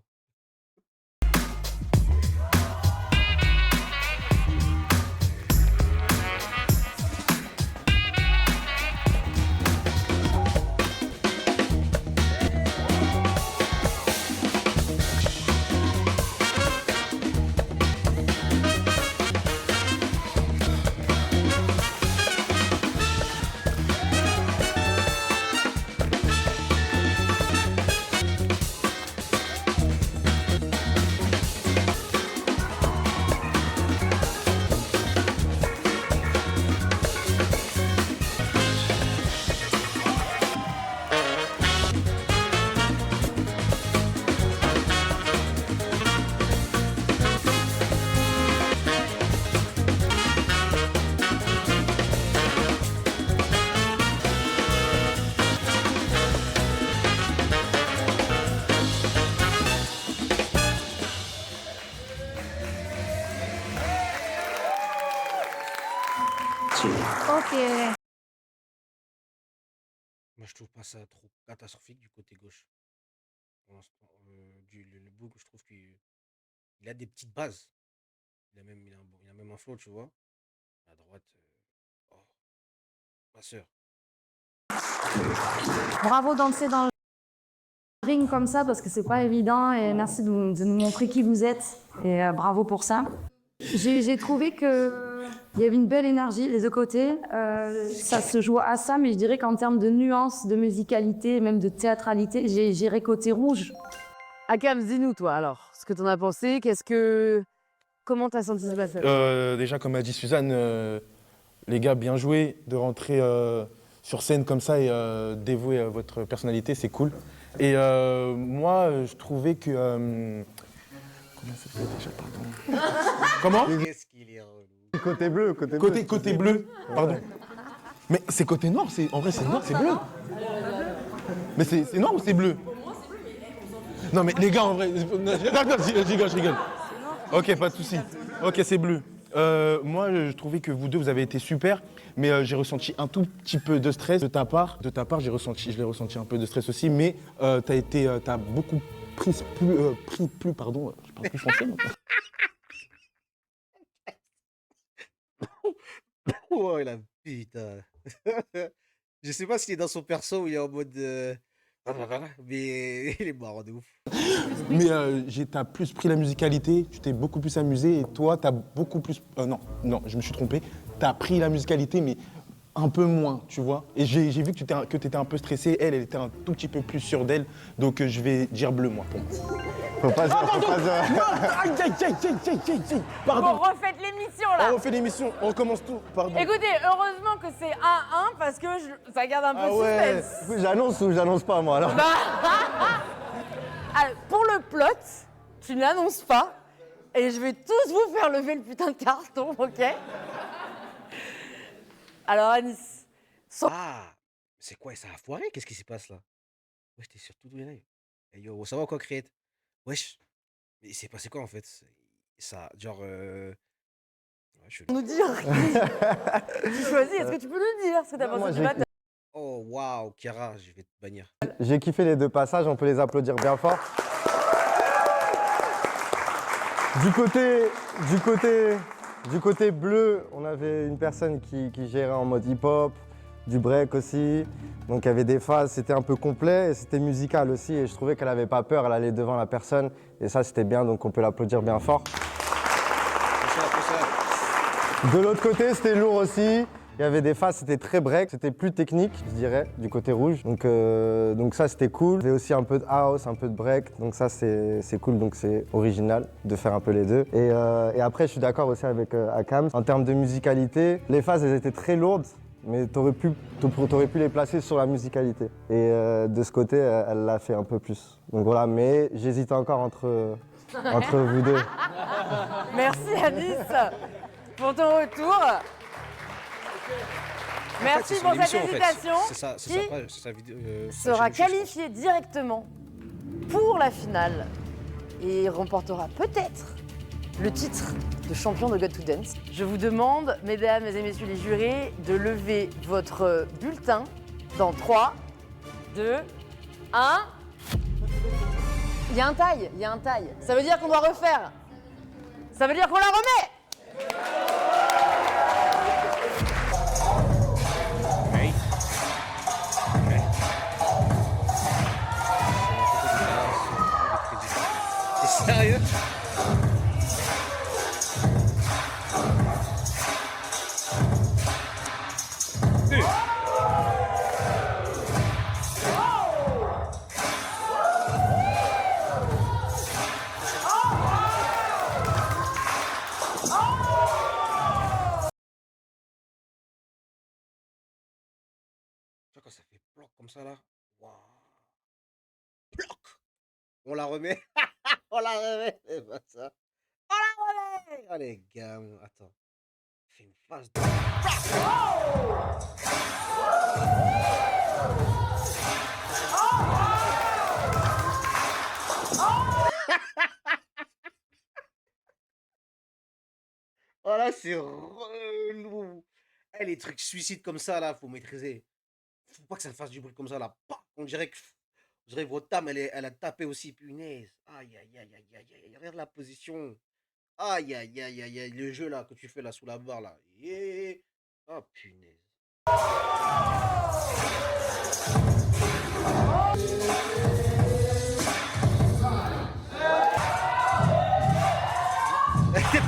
Ok. Moi, je trouve pas ça trop catastrophique du côté gauche. Pour l'instant, le bouc, je trouve qu'il a des petites bases. Il a même un flow, tu vois. À droite, oh, ma sœur. Bravo danser dans le ring comme ça parce que c'est pas évident et merci de nous montrer qui vous êtes et bravo pour ça. J'ai trouvé que il y avait une belle énergie des deux côtés. Ça se joue à ça, mais je dirais qu'en termes de nuances, de musicalité, même de théâtralité, j'irais côté rouge. Akam, dis-nous toi alors, ce que t'en as pensé, comment t'as senti ce passage? Déjà, comme a dit Suzanne, les gars, bien joué de rentrer sur scène comme ça et dévouer votre personnalité, c'est cool. Et moi, je trouvais que... comment ça s'appelle déjà, pardon? Comment? Qu'est-ce qu'il est relou. Côté bleu, Côté bleu, pardon. Mais c'est côté noir, en vrai c'est noir, c'est bleu. Mais c'est noir ou c'est bleu? Non mais les gars, en vrai, je rigole. Ok, pas de souci. Ok, c'est bleu. Moi, je trouvais que vous deux, vous avez été super, mais j'ai ressenti un tout petit peu de stress de ta part. De ta part, je l'ai ressenti un peu de stress aussi, mais t'as beaucoup pris plus, pardon, je parle plus français maintenant. Oh la putain. Je sais pas s'il est dans son perso ou il est en mode... mais il est marrant de ouf. Mais t'as plus pris la musicalité, tu t'es beaucoup plus amusé et toi, t'as beaucoup plus... non, je me suis trompé. T'as pris la musicalité, mais un peu moins, tu vois. Et j'ai vu que t'étais un peu stressée. Elle était un tout petit peu plus sûre d'elle. Donc je vais dire bleu, moi, pour moi. Faut pas dire, faut pas dire. Pardon. Bon, refaites l'émission là. On refait l'émission, on recommence tout, pardon. Écoutez, heureusement que c'est 1-1 parce que ça garde un peu ouais. suspense. J'annonce ou j'annonce pas, moi, alors? Alors, pour le plot, tu n'annonces pas et je vais tous vous faire lever le putain de carton, ok? Alors Anis. Ah, c'est quoi, ça a foiré? Qu'est-ce qui se passe là? Wesh, t'es sur tout le live. Hey yo, ça va quoi, Create? Wesh, mais il s'est passé quoi en fait? Ça, genre... Ouais, Nous dire. Tu choisis, est-ce que tu peux nous dire ce que t'as pensé du matin? Oh waouh, Chiara, je vais te bannir. J'ai kiffé les deux passages, on peut les applaudir bien fort. Du côté bleu, on avait une personne qui gérait en mode hip-hop, du break aussi. Donc il y avait des phases, c'était un peu complet et c'était musical aussi. Et je trouvais qu'elle n'avait pas peur, elle allait devant la personne. Et ça, c'était bien, donc on peut l'applaudir bien fort. De l'autre côté, c'était lourd aussi. Il y avait des phases, c'était très break, c'était plus technique, je dirais, du côté rouge. Donc ça, c'était cool. Il y avait aussi un peu de house, un peu de break. Donc ça, c'est cool, donc c'est original de faire un peu les deux. Et après, je suis d'accord aussi avec Akam. En termes de musicalité, les phases, elles étaient très lourdes, mais t'aurais pu les placer sur la musicalité. Et de ce côté, elle l'a fait un peu plus. Donc voilà, mais j'hésite encore entre vous deux. Merci Anis pour ton retour. Merci pour cette hésitation. C'est sa vidéo. Sera qualifié directement pour la finale et remportera peut-être le titre de champion de Got to Dance. Je vous demande, mesdames et messieurs les jurés, de lever votre bulletin dans 3, 2, 1. Il y a un taille, il y a un taille. Ça veut dire qu'on doit refaire. Ça veut dire qu'on la remet. T'es sérieux? Quand ça fait bloc comme ça là, waouh. Bloc. On la remet. On la remet. C'est pas ça. On la remet. Oh les gars, attends. Fais une phase de. Oh là, c'est relou. Eh, les trucs suicides comme ça là, faut maîtriser. Faut pas que ça fasse du bruit comme ça là. On dirait que votre dame, elle a tapé aussi, punaise. Aïe, aïe, aïe, aïe, aïe, aïe. Regarde la position. Aïe, aïe, aïe, aïe, aïe. Le jeu là que tu fais là sous la barre là. Yeah. Oh, punaise.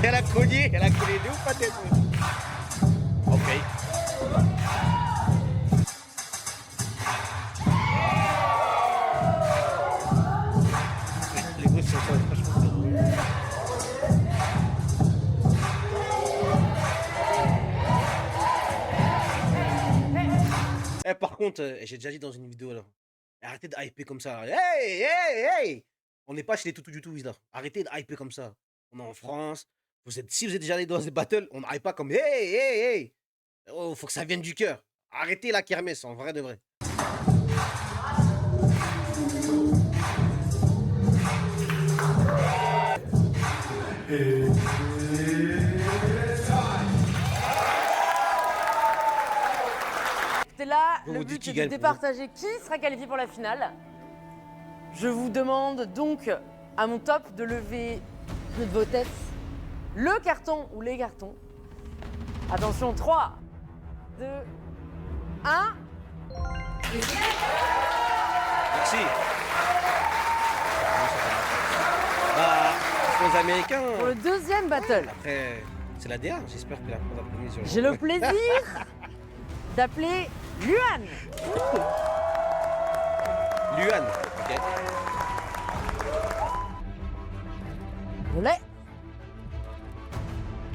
Elle a cogné deux ou pas tête. Ok. Les gosses sont franchement. Eh, par contre, j'ai déjà dit dans une vidéo là, arrêtez de hyper comme ça. Là. Hey, hey, hey! On n'est pas chez les toutous du tout, là. Arrêtez de hyper comme ça. On est en France. Si vous êtes déjà allé dans des battles, on n'arrive pas comme hey, hey, hey. Oh, faut que ça vienne du cœur. Arrêtez la kermesse, en vrai de vrai. C'est là, le but est de départager qui sera qualifié pour la finale. Je vous demande donc à mon top de lever de vos têtes le carton ou les cartons. Attention, 3, 2, 1. Merci. Bah, pour les Américains. Pour le deuxième battle. Après, c'est la DA, j'espère que la première sur. J'ai le plaisir d'appeler Luan. Luan, ok. Je l'ai.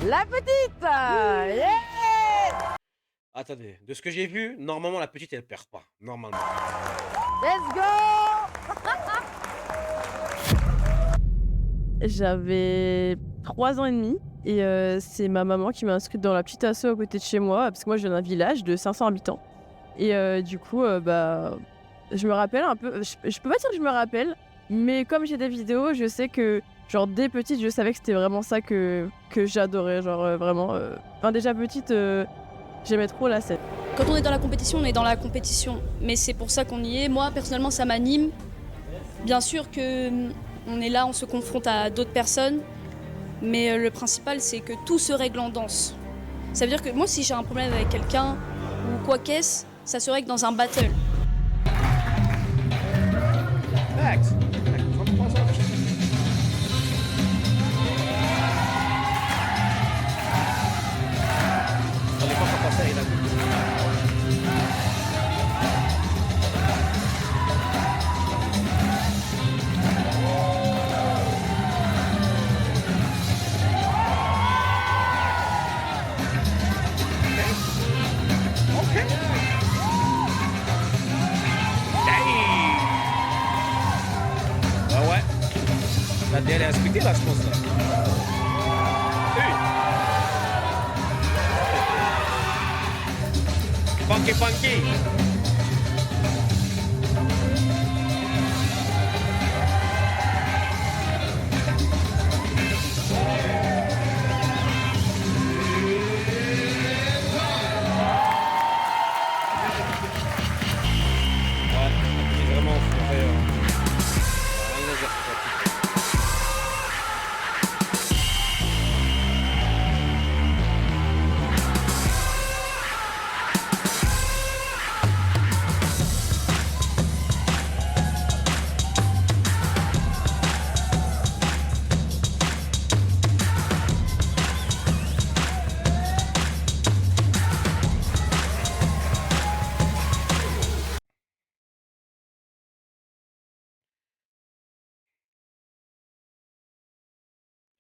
La petite. Yeah. Attendez, de ce que j'ai vu, normalement la petite elle perd pas. Normalement. Let's go. J'avais 3 ans et demi et c'est ma maman qui m'a inscrite dans la petite asso à côté de chez moi parce que moi je viens d'un village de 500 habitants. Et du coup, je me rappelle un peu, je peux pas dire que je me rappelle, mais comme j'ai des vidéos, je sais que genre dès petite, je savais que c'était vraiment ça que j'adorais, genre vraiment. Enfin déjà petite, j'aimais trop la scène. Quand on est dans la compétition, on est dans la compétition, mais c'est pour ça qu'on y est. Moi, personnellement, ça m'anime. Bien sûr que on est là, on se confronte à d'autres personnes, mais le principal, c'est que tout se règle en danse. Ça veut dire que moi, si j'ai un problème avec quelqu'un ou quoi qu'est-ce, ça se règle dans un battle. Max. Ah ouais. La DL est respectée là, je pense. Là. Funky, funky.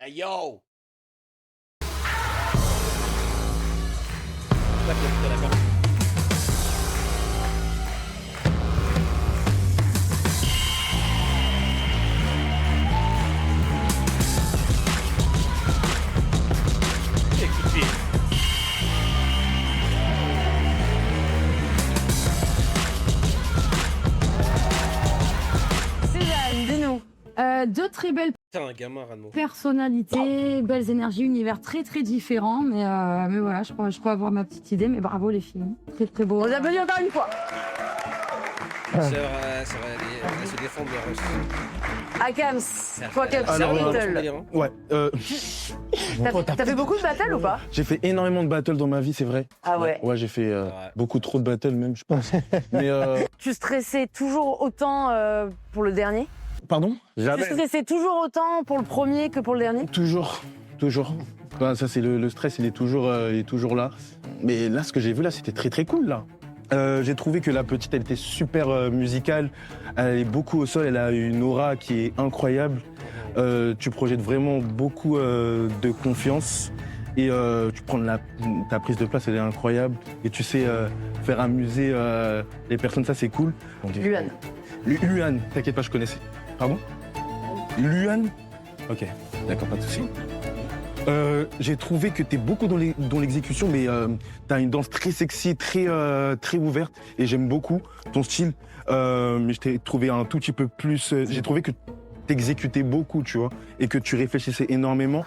Hey yo! D'accord. Écoute bien. Suzanne, dis-nous. Deux très belles Putain, un gamin, Ranmo. personnalités, belles énergies, univers très très différents. Mais voilà, je crois avoir ma petite idée. Mais bravo les filles. Très très beau. On les applaudit encore une fois. C'est vrai, elle se défend de leur Akams, toi qui as fait battle. Ouais. T'as fait beaucoup de battles ou pas? J'ai fait énormément de battles dans ma vie, c'est vrai. Ah ouais. Ouais, j'ai fait beaucoup trop de battles même, je pense. Mais Tu stressais toujours autant pour le dernier? pardon? Tu stressais toujours autant pour le premier que pour le dernier? Toujours. Enfin, ça c'est le stress, il est toujours là. Mais là, ce que j'ai vu là, c'était très très cool là. J'ai trouvé que la petite, elle était super musicale. Elle est beaucoup au sol, elle a une aura qui est incroyable. Tu projettes vraiment beaucoup de confiance. Et tu prends ta prise de place, elle est incroyable. Et tu sais faire amuser les personnes, ça c'est cool. Luan. Luan, t'inquiète pas, je connaissais. Pardon? Luan? Ok, d'accord, pas de souci. J'ai trouvé que t'es beaucoup dans l'exécution, mais t'as une danse très sexy, très ouverte, et j'aime beaucoup ton style. Mais je t'ai trouvé un tout petit peu plus. J'ai trouvé que t'exécutais beaucoup, tu vois, et que tu réfléchissais énormément.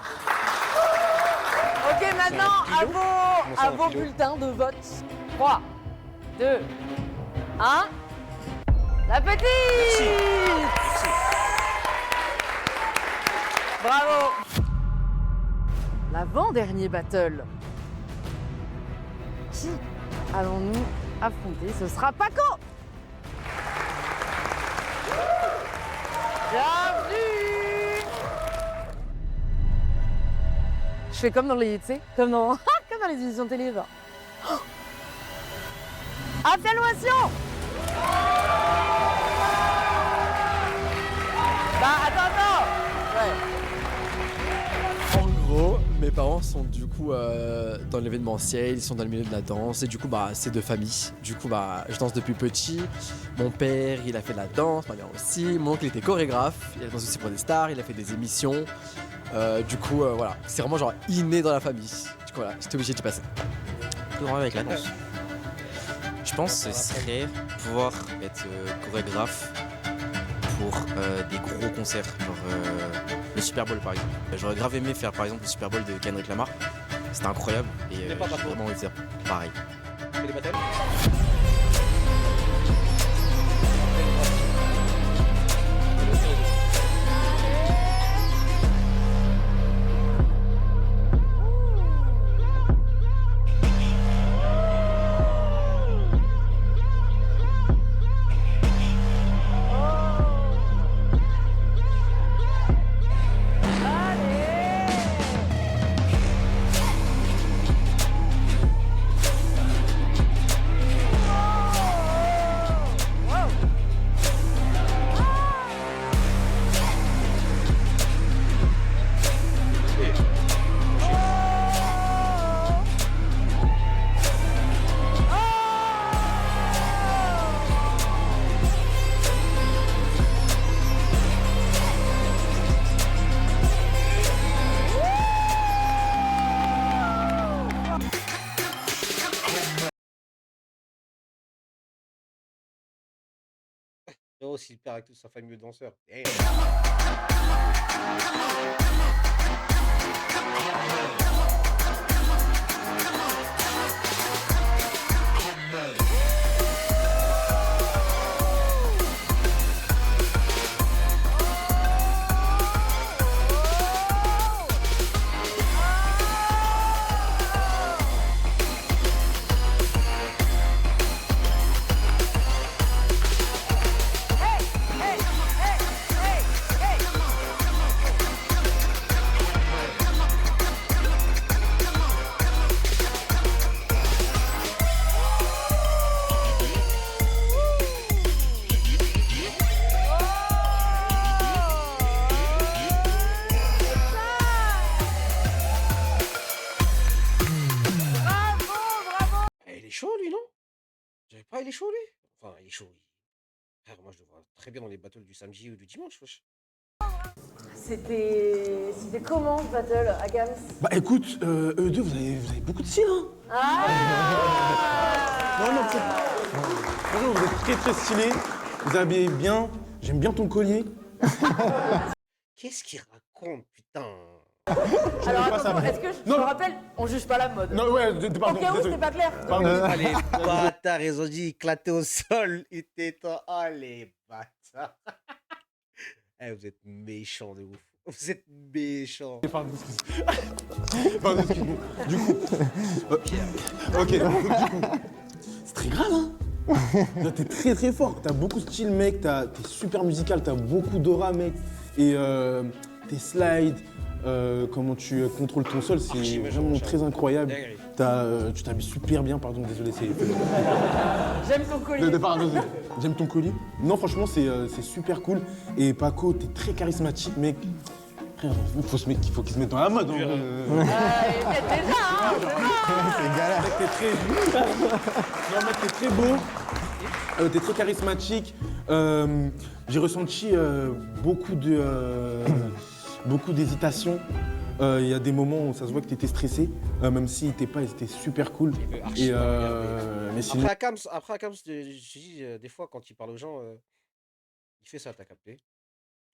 Ok, maintenant à vos bulletins de vote. 3, 2, 1. La petite. Merci. Bravo. L'avant-dernier battle. Qui allons-nous affronter? Ce sera Paco. Bienvenue. Je fais comme dans les, tu sais, comme dans les émissions de télé, genre. Acclamation. Bah attends. Ouais. En gros, mes parents sont du coup dans l'événementiel, ils sont dans le milieu de la danse et du coup c'est de famille. Du coup je danse depuis petit. Mon père il a fait de la danse, ma mère aussi. Mon oncle était chorégraphe, il a dansé aussi pour des stars, il a fait des émissions. Voilà, c'est vraiment genre inné dans la famille. Du coup voilà, j'étais obligé d'y passer. Tout droit avec la danse. Je pense que ce serait pouvoir être chorégraphe pour des gros concerts, genre le Super Bowl par exemple. J'aurais grave aimé faire par exemple le Super Bowl de Kendrick Lamar. C'était incroyable et j'ai vraiment envie de faire pareil. Tu fais des battles? Frérot, s'il perd avec toute sa famille de danseurs. Eh. Il est chaud, lui, non? J'avais pas, il est chaud, lui? Enfin, il est chaud, oui. Frère, moi, je le vois très bien dans les battles du samedi ou du dimanche, wesh. C'était comment ce battle, Akams? Bah écoute, eux deux, vous avez beaucoup de style, hein. Non, franchement, vous êtes très très stylés. Vous habillez bien. J'aime bien ton collier. Qu'est-ce qu'il raconte, putain? Alors attends, est-ce que je me rappelle, on juge pas la mode? Non, ouais, pardon. Au cas où c'était pas clair. Les bâtards, ils ont dit éclater au sol. Ils étaient oh les bâtards. Eh, vous êtes méchants de ouf. Vous êtes méchants. Pardon, excuse-moi. Du coup. Ok, du coup. C'est très grave, hein. Non, t'es très très fort. T'as beaucoup de style, mec. T'es super musical. T'as beaucoup d'aura, mec. Et tes slides. Comment tu contrôles ton sol, c'est vraiment très incroyable. Tu t'habilles super bien, pardon, désolé, c'est... J'aime ton collier. Pardon, j'aime ton collier. Non, franchement, c'est super cool. Et Paco, t'es très charismatique, mec. Frère, il faut qu'il se mette dans la mode. Déjà, hein. C'est galère. Mec, t'es très... Non, mec, t'es très beau. T'es très charismatique. J'ai ressenti beaucoup d'hésitation. Il y a des moments où ça se voit que tu étais stressé, même s'il n'était pas, c'était super cool. Et, mais sinon... Après Akams, je dis des fois quand il parle aux gens, il fait ça, t'as capté?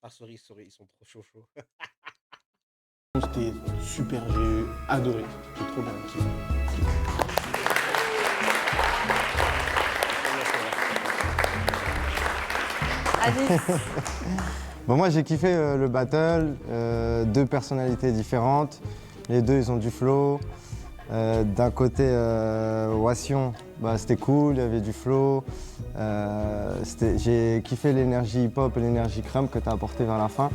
Ah sorry, ils sont trop chauds. C'était super, j'ai adoré, j'ai trop bien kiffé. Alice. Bon, moi j'ai kiffé le battle, deux personnalités différentes, les deux ils ont du flow. D'un côté Wassion, bah, c'était cool, il y avait du flow. J'ai kiffé l'énergie hip-hop et l'énergie crumb que tu as apporté vers la fin.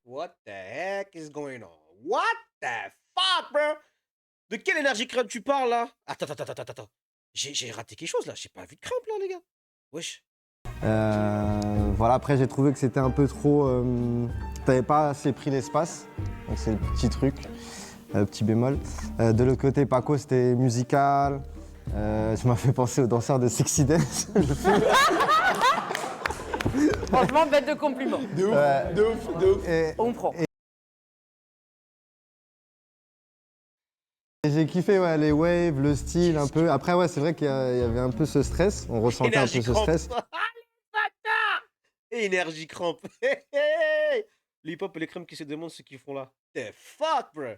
What the heck is going on? What the fuck, bro? De quelle énergie crumb tu parles là? Attends. J'ai raté quelque chose là, j'ai pas vu de crumb là les gars. Wesh. Voilà, après j'ai trouvé que c'était un peu trop... T'avais pas assez pris l'espace, donc c'est le petit truc, petit bémol. De l'autre côté, Paco, c'était musical. Tu m'as fait penser aux danseurs de Sexy Dance. Franchement, bête de compliment. De ouf. On prend. Et j'ai kiffé les waves, le style un peu. Après, ouais, c'est vrai qu'il y avait un peu ce stress. On ressentait un peu ce stress. Énergie crampe. Les hip-hop et les crèmes qui se demandent ce qu'ils font là. The fuck, bro.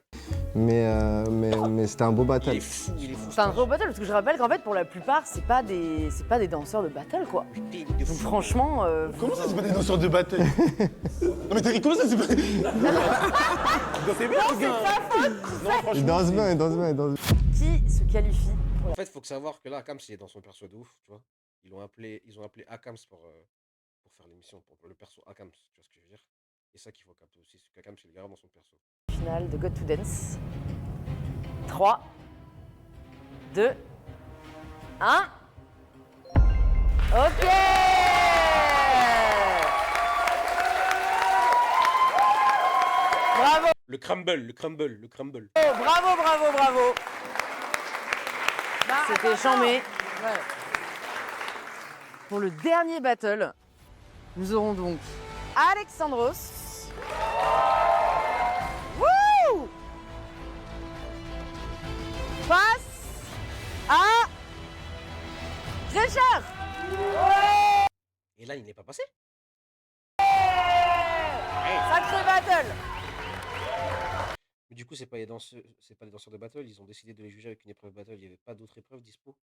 Mais c'était un beau battle. Il est fou. C'est un gros battle parce que je rappelle qu'en fait pour la plupart c'est pas des danseurs de battle quoi. Donc franchement. Comment ça c'est pas des danseurs de battle? Non mais t'as dit comment ça c'est pas des... C'est bien, c'est ta faute. Non, franchement. Il danse bien. Qui se qualifie? En fait, il faut que savoir que là, Akams il est dans son perso de ouf, tu vois. Ils ont appelé Akams pour faire l'émission, pour le perso Akams, tu vois ce que je veux dire. Et ça qu'il faut capter aussi, c'est qu'Akams il est grave dans son perso. Finale de God to Dance. 3, 2, 1. Ok. Bravo. Le crumble. Oh, bravo. C'était chambé. Ouais. Pour le dernier battle, nous aurons donc Alexandros. Wouh! Face à Drescher. Et là, il n'est pas passé. Sacré battle. Mais du coup, c'est pas les danseurs de battle, ils ont décidé de les juger avec une épreuve battle. Il n'y avait pas d'autres épreuves dispo.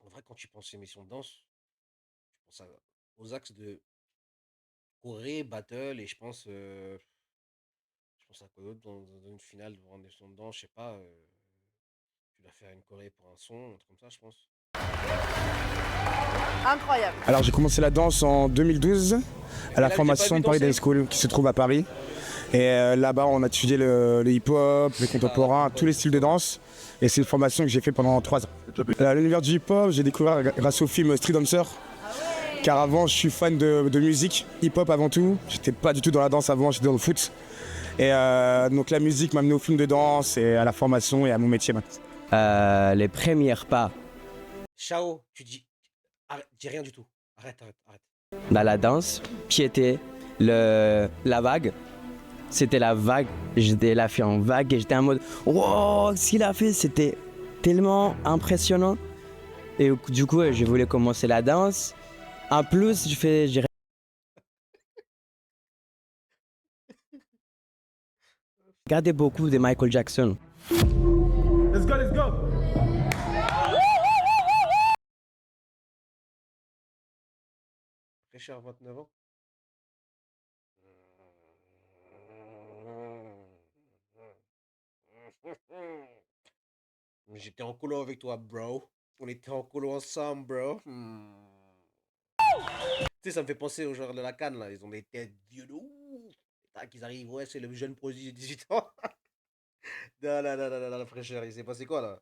En vrai, quand tu penses émission de danse, tu penses aux axes de Corée, battle, et je pense à quoi d'autre dans une finale devant une émission de danse, je sais pas. Tu dois faire une Corée pour un son, un truc comme ça, je pense. Incroyable. Alors j'ai commencé la danse en 2012 à la formation Paris Dance School qui se trouve à Paris. Et là-bas on a étudié le hip-hop, le contemporain, tous les styles de danse. Et c'est une formation que j'ai fait pendant 3 ans. L'univers du hip-hop, j'ai découvert grâce au film Street Dancer. Car avant je suis fan de musique, hip-hop avant tout. J'étais pas du tout dans la danse avant, j'étais dans le foot. Et donc la musique m'a amené au film de danse et à la formation et à mon métier maintenant. Les premiers pas. Chao, tu dis. Arrête, dis rien du tout. Arrête. Dans la danse, piéter, la vague. C'était la vague. J'étais là fait en vague et j'étais en mode wow, ce qu'il a fait, c'était tellement impressionnant. Et du coup, je voulais commencer la danse. En plus, j'ai regardé beaucoup de Michael Jackson. Let's go. Fraîcheur, 29 ans. J'étais en colo avec toi, bro. On était en colo ensemble, bro. Tu sais, ça me fait penser aux joueurs de la CAN, là. Ils ont des têtes vieux de ouf. Tac, ils arrivent, ouais, c'est le jeune prodige de 18 ans. Non, la fraîcheur, il s'est passé quoi, là?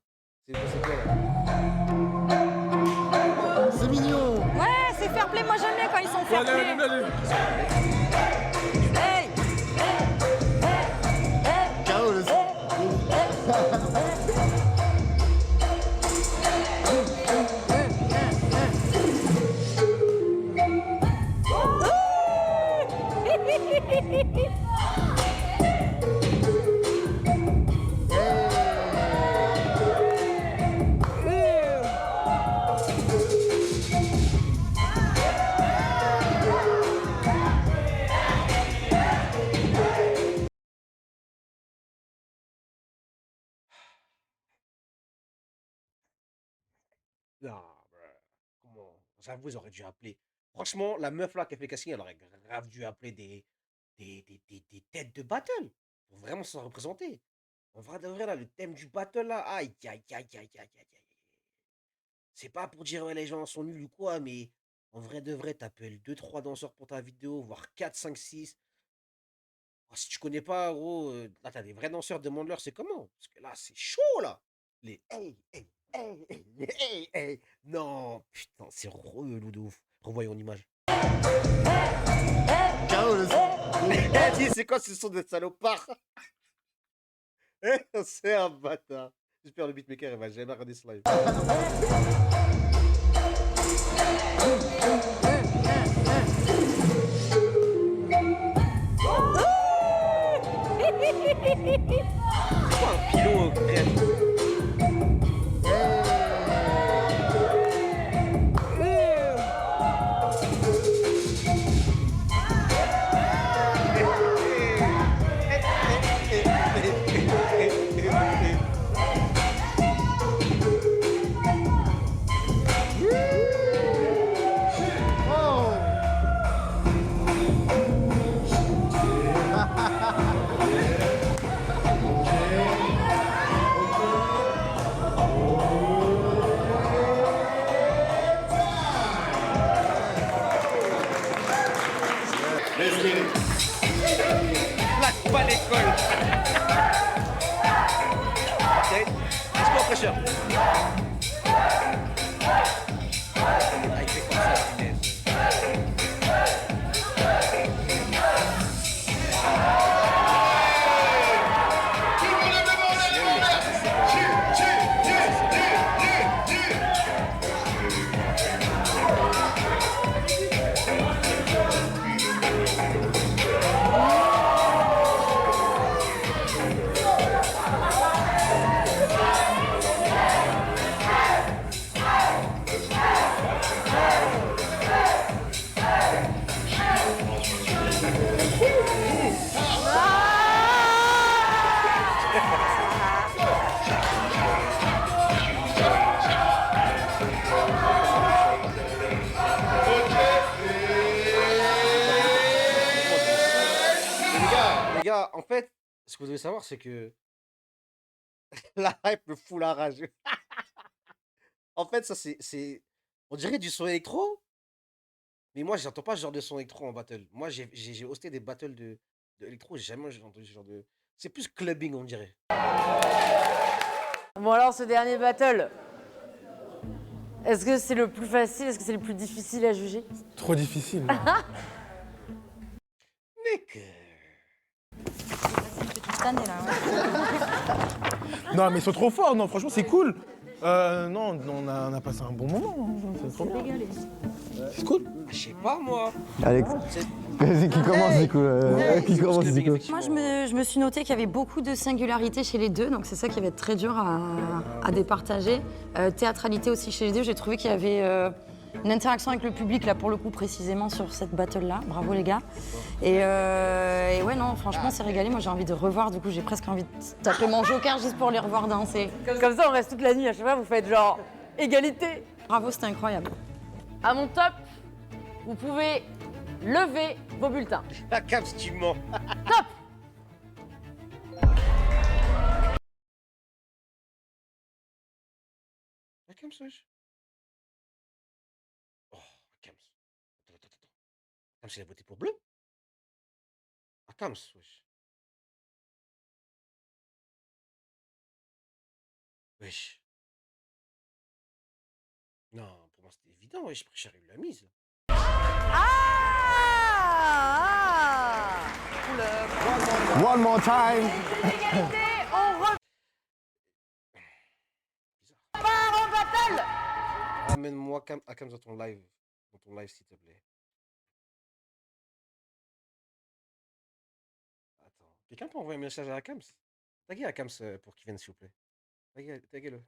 C'est mignon. Ouais, c'est fair play. Moi, j'aime bien quand ils sont fair play. Hey, Ciao, le Non, comment? J'avoue, ils auraient dû appeler. Franchement, la meuf là qui a fait le casting, elle aurait grave dû appeler des têtes de battle. Pour vraiment s'en représenter. En vrai de vrai, là, le thème du battle là, aïe. C'est pas pour dire ouais, les gens sont nuls ou quoi, mais en vrai de vrai, t'appelles 2-3 danseurs pour ta vidéo, voire 4, 5, 6. Si tu connais pas, gros, là t'as des vrais danseurs, demande-leur c'est comment. Parce que là, c'est chaud là. Les hey. Non, putain, c'est relou de ouf. Revoyons en image. Dis, c'est quoi ce son de salopard? C'est un bâtard. J'espère le beatmaker, il va jamais regarder ce live. C'est quoi un pilot créatif? en fait, ce que vous devez savoir, c'est que la hype me fout la rage. En fait, ça, on dirait du son électro, mais moi, j'entends pas ce genre de son électro en battle. Moi, j'ai hosté des battles de électro, j'ai jamais entendu ce genre de. C'est plus clubbing, on dirait. Bon alors, ce dernier battle, est-ce que c'est le plus facile, est-ce que c'est le plus difficile à juger? Trop difficile. Mec. Non, mais ils sont trop forts, non, franchement, c'est cool. Non, on a passé un bon moment, hein, c'est trop bien. C'est cool. Je sais pas, moi. Alex, vas-y, qui commence du coup Qui commence du coup Moi, je me suis noté qu'il y avait beaucoup de singularité chez les deux, donc c'est ça qui va être très dur à départager. Théâtralité aussi chez les deux, j'ai trouvé qu'il y avait une interaction avec le public, là, pour le coup, précisément sur cette battle-là. Bravo, les gars. Et ouais, non, franchement, c'est régalé. Moi, j'ai envie de revoir, du coup, j'ai presque envie de taper mon joker juste pour les revoir danser. Comme ça, on reste toute la nuit, à chaque fois, vous faites genre égalité. Bravo, c'était incroyable. À mon top, vous pouvez lever vos bulletins. La cam, si tu mens. Top. La cam, wesh. Oh, Kams. Attends. Kams, il a voté pour bleu? Ah, Kams, wesh. Wesh. Non, pour moi c'était évident, wesh. J'arrive la mise là. One more time. On repart en battle. Ramène-moi Kams dans ton live s'il te plaît. Attends, quelqu'un peut envoyer un message à Kams? Taguez à Kams pour qu'il vienne s'il vous plaît. Taguez-le.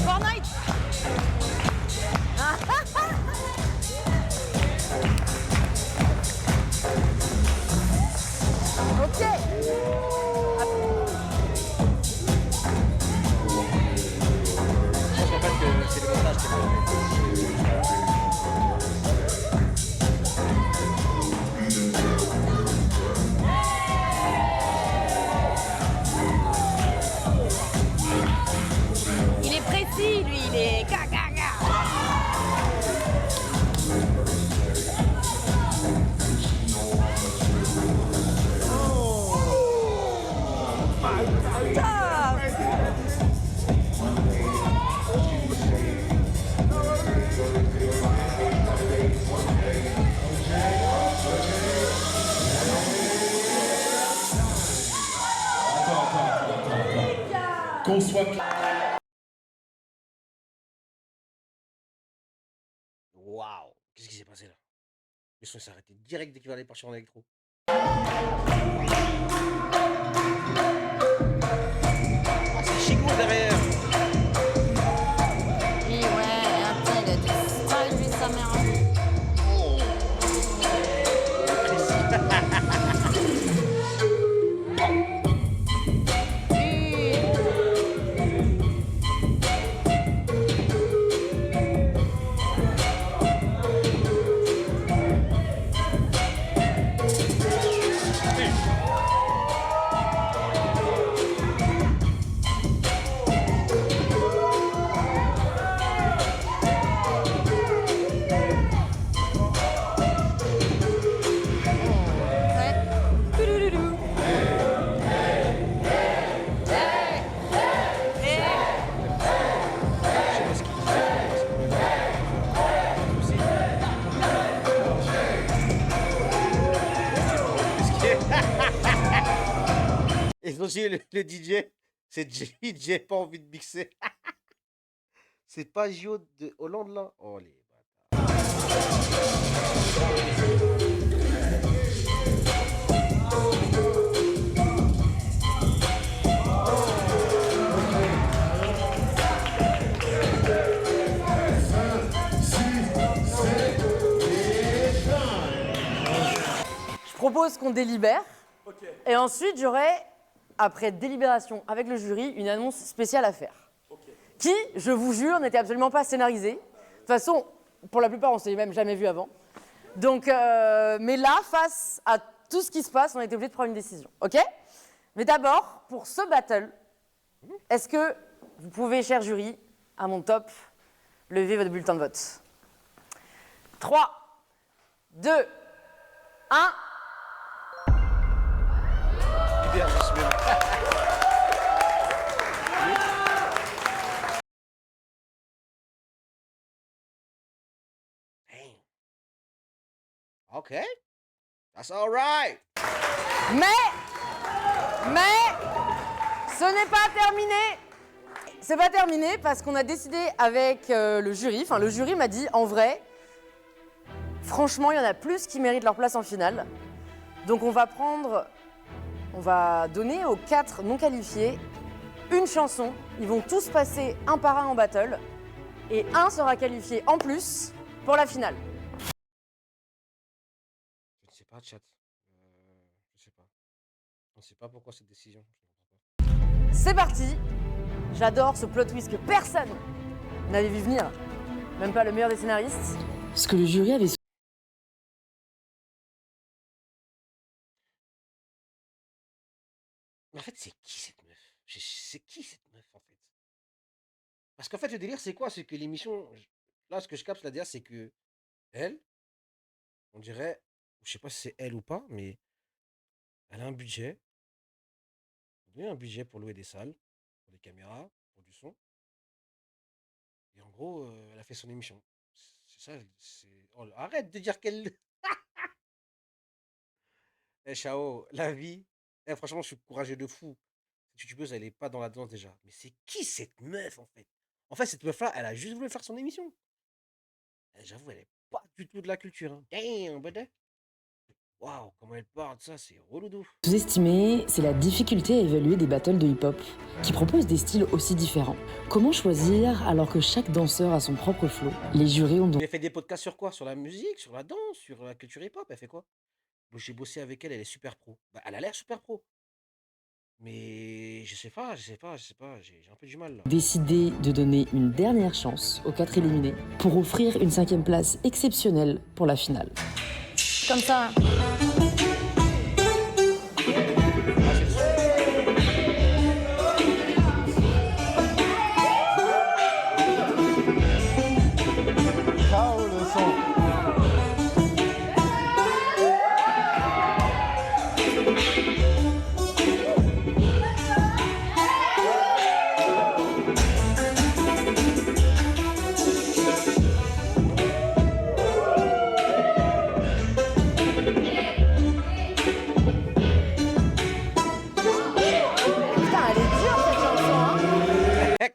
Fortnite. Ok. Je pense en fait que c'est le montage qui est mal fait. Il est précis, lui, il est gaga. Qu'on soit clair. Waouh, qu'est-ce qui s'est passé là? Le son s'est arrêté direct dès qu'il allait partir en électro. C'est Chico derrière. Oui, ouais, attends, il a du style, lui, sa mère. Et aussi le DJ, c'est DJ, pas envie de mixer. C'est pas Gio de Hollande là? Oh les Je propose qu'on délibère. Et ensuite, j'aurai, après délibération avec le jury, une annonce spéciale à faire. qui, je vous jure, n'était absolument pas scénarisé. De toute façon, pour la plupart, on s'est même jamais vu avant. Donc, mais là, face à tout ce qui se passe, on a été obligé de prendre une décision, ok? Mais d'abord, pour ce battle, est-ce que vous pouvez, cher jury, à mon top, lever votre bulletin de vote? 3, 2, 1. Ok, that's all right. Mais, ce n'est pas terminé. C'est pas terminé parce qu'on a décidé avec le jury, enfin le jury m'a dit en vrai, franchement il y en a plus qui méritent leur place en finale. Donc on va donner aux 4 non qualifiés une chanson. Ils vont tous passer un par un en battle et un sera qualifié en plus pour la finale. Je ne sais pas, chat. Je sais pas. On ne sait pas pourquoi cette décision. C'est parti. J'adore ce plot twist que personne n'avait vu venir. Même pas le meilleur des scénaristes. Ce que le jury avait... Mais en fait, c'est qui cette meuf? C'est qui cette meuf en fait? Parce qu'en fait, le délire, c'est quoi? C'est que l'émission. Là, ce que je capte là derrière, c'est que elle, on dirait. Je sais pas si c'est elle ou pas, mais elle a un budget. Elle a un budget pour louer des salles, pour des caméras, pour du son. Et en gros, elle a fait son émission. C'est ça. Oh, arrête de dire qu'elle. Eh, Chao, la vie. Eh, franchement, je suis courageux de fou. Cette youtubeuse, elle est pas dans la danse déjà. Mais c'est qui cette meuf en fait? En fait, cette meuf-là, elle a juste voulu faire son émission. J'avoue, elle est pas du tout de la culture. Hein. Damn, buddy. Waouh, comment elle parle, ça, c'est relou de ouf. Sous-estimé, c'est la difficulté à évaluer des battles de hip-hop qui proposent des styles aussi différents. Comment choisir alors que chaque danseur a son propre flow? Les jurys ont donc... Elle fait des podcasts sur quoi? Sur la musique, sur la danse, sur la culture hip-hop, elle fait quoi? J'ai bossé avec elle, elle est super pro. Bah, elle a l'air super pro. Mais je sais pas, j'ai un peu du mal là. décidé de donner une dernière chance aux 4 éliminés pour offrir une 5e place exceptionnelle pour la finale. Comme ça. Ciao le son.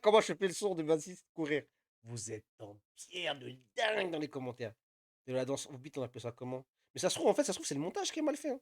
Comment je fais le son de 26 courir? Vous êtes en pierre de dingue dans les commentaires. De la danse, vite on appelle ça comment? Mais ça se trouve, en fait, ça se trouve, c'est le montage qui est mal fait. Hein.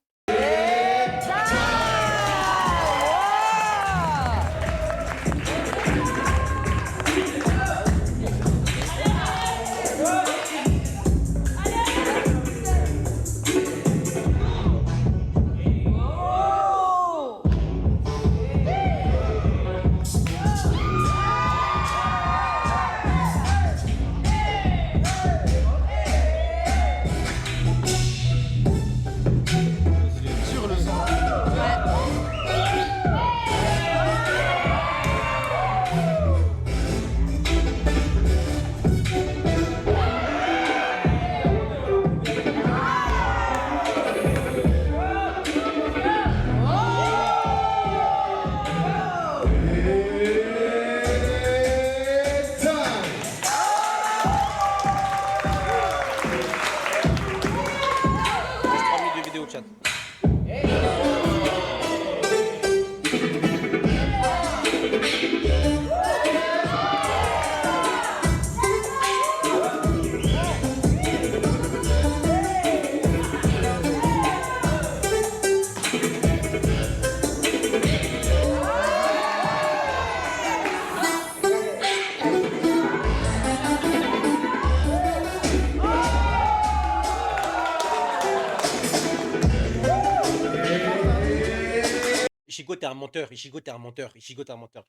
Ichigo, t'es un menteur. Ichigo, t'es un menteur. Ichigo, t'es un menteur.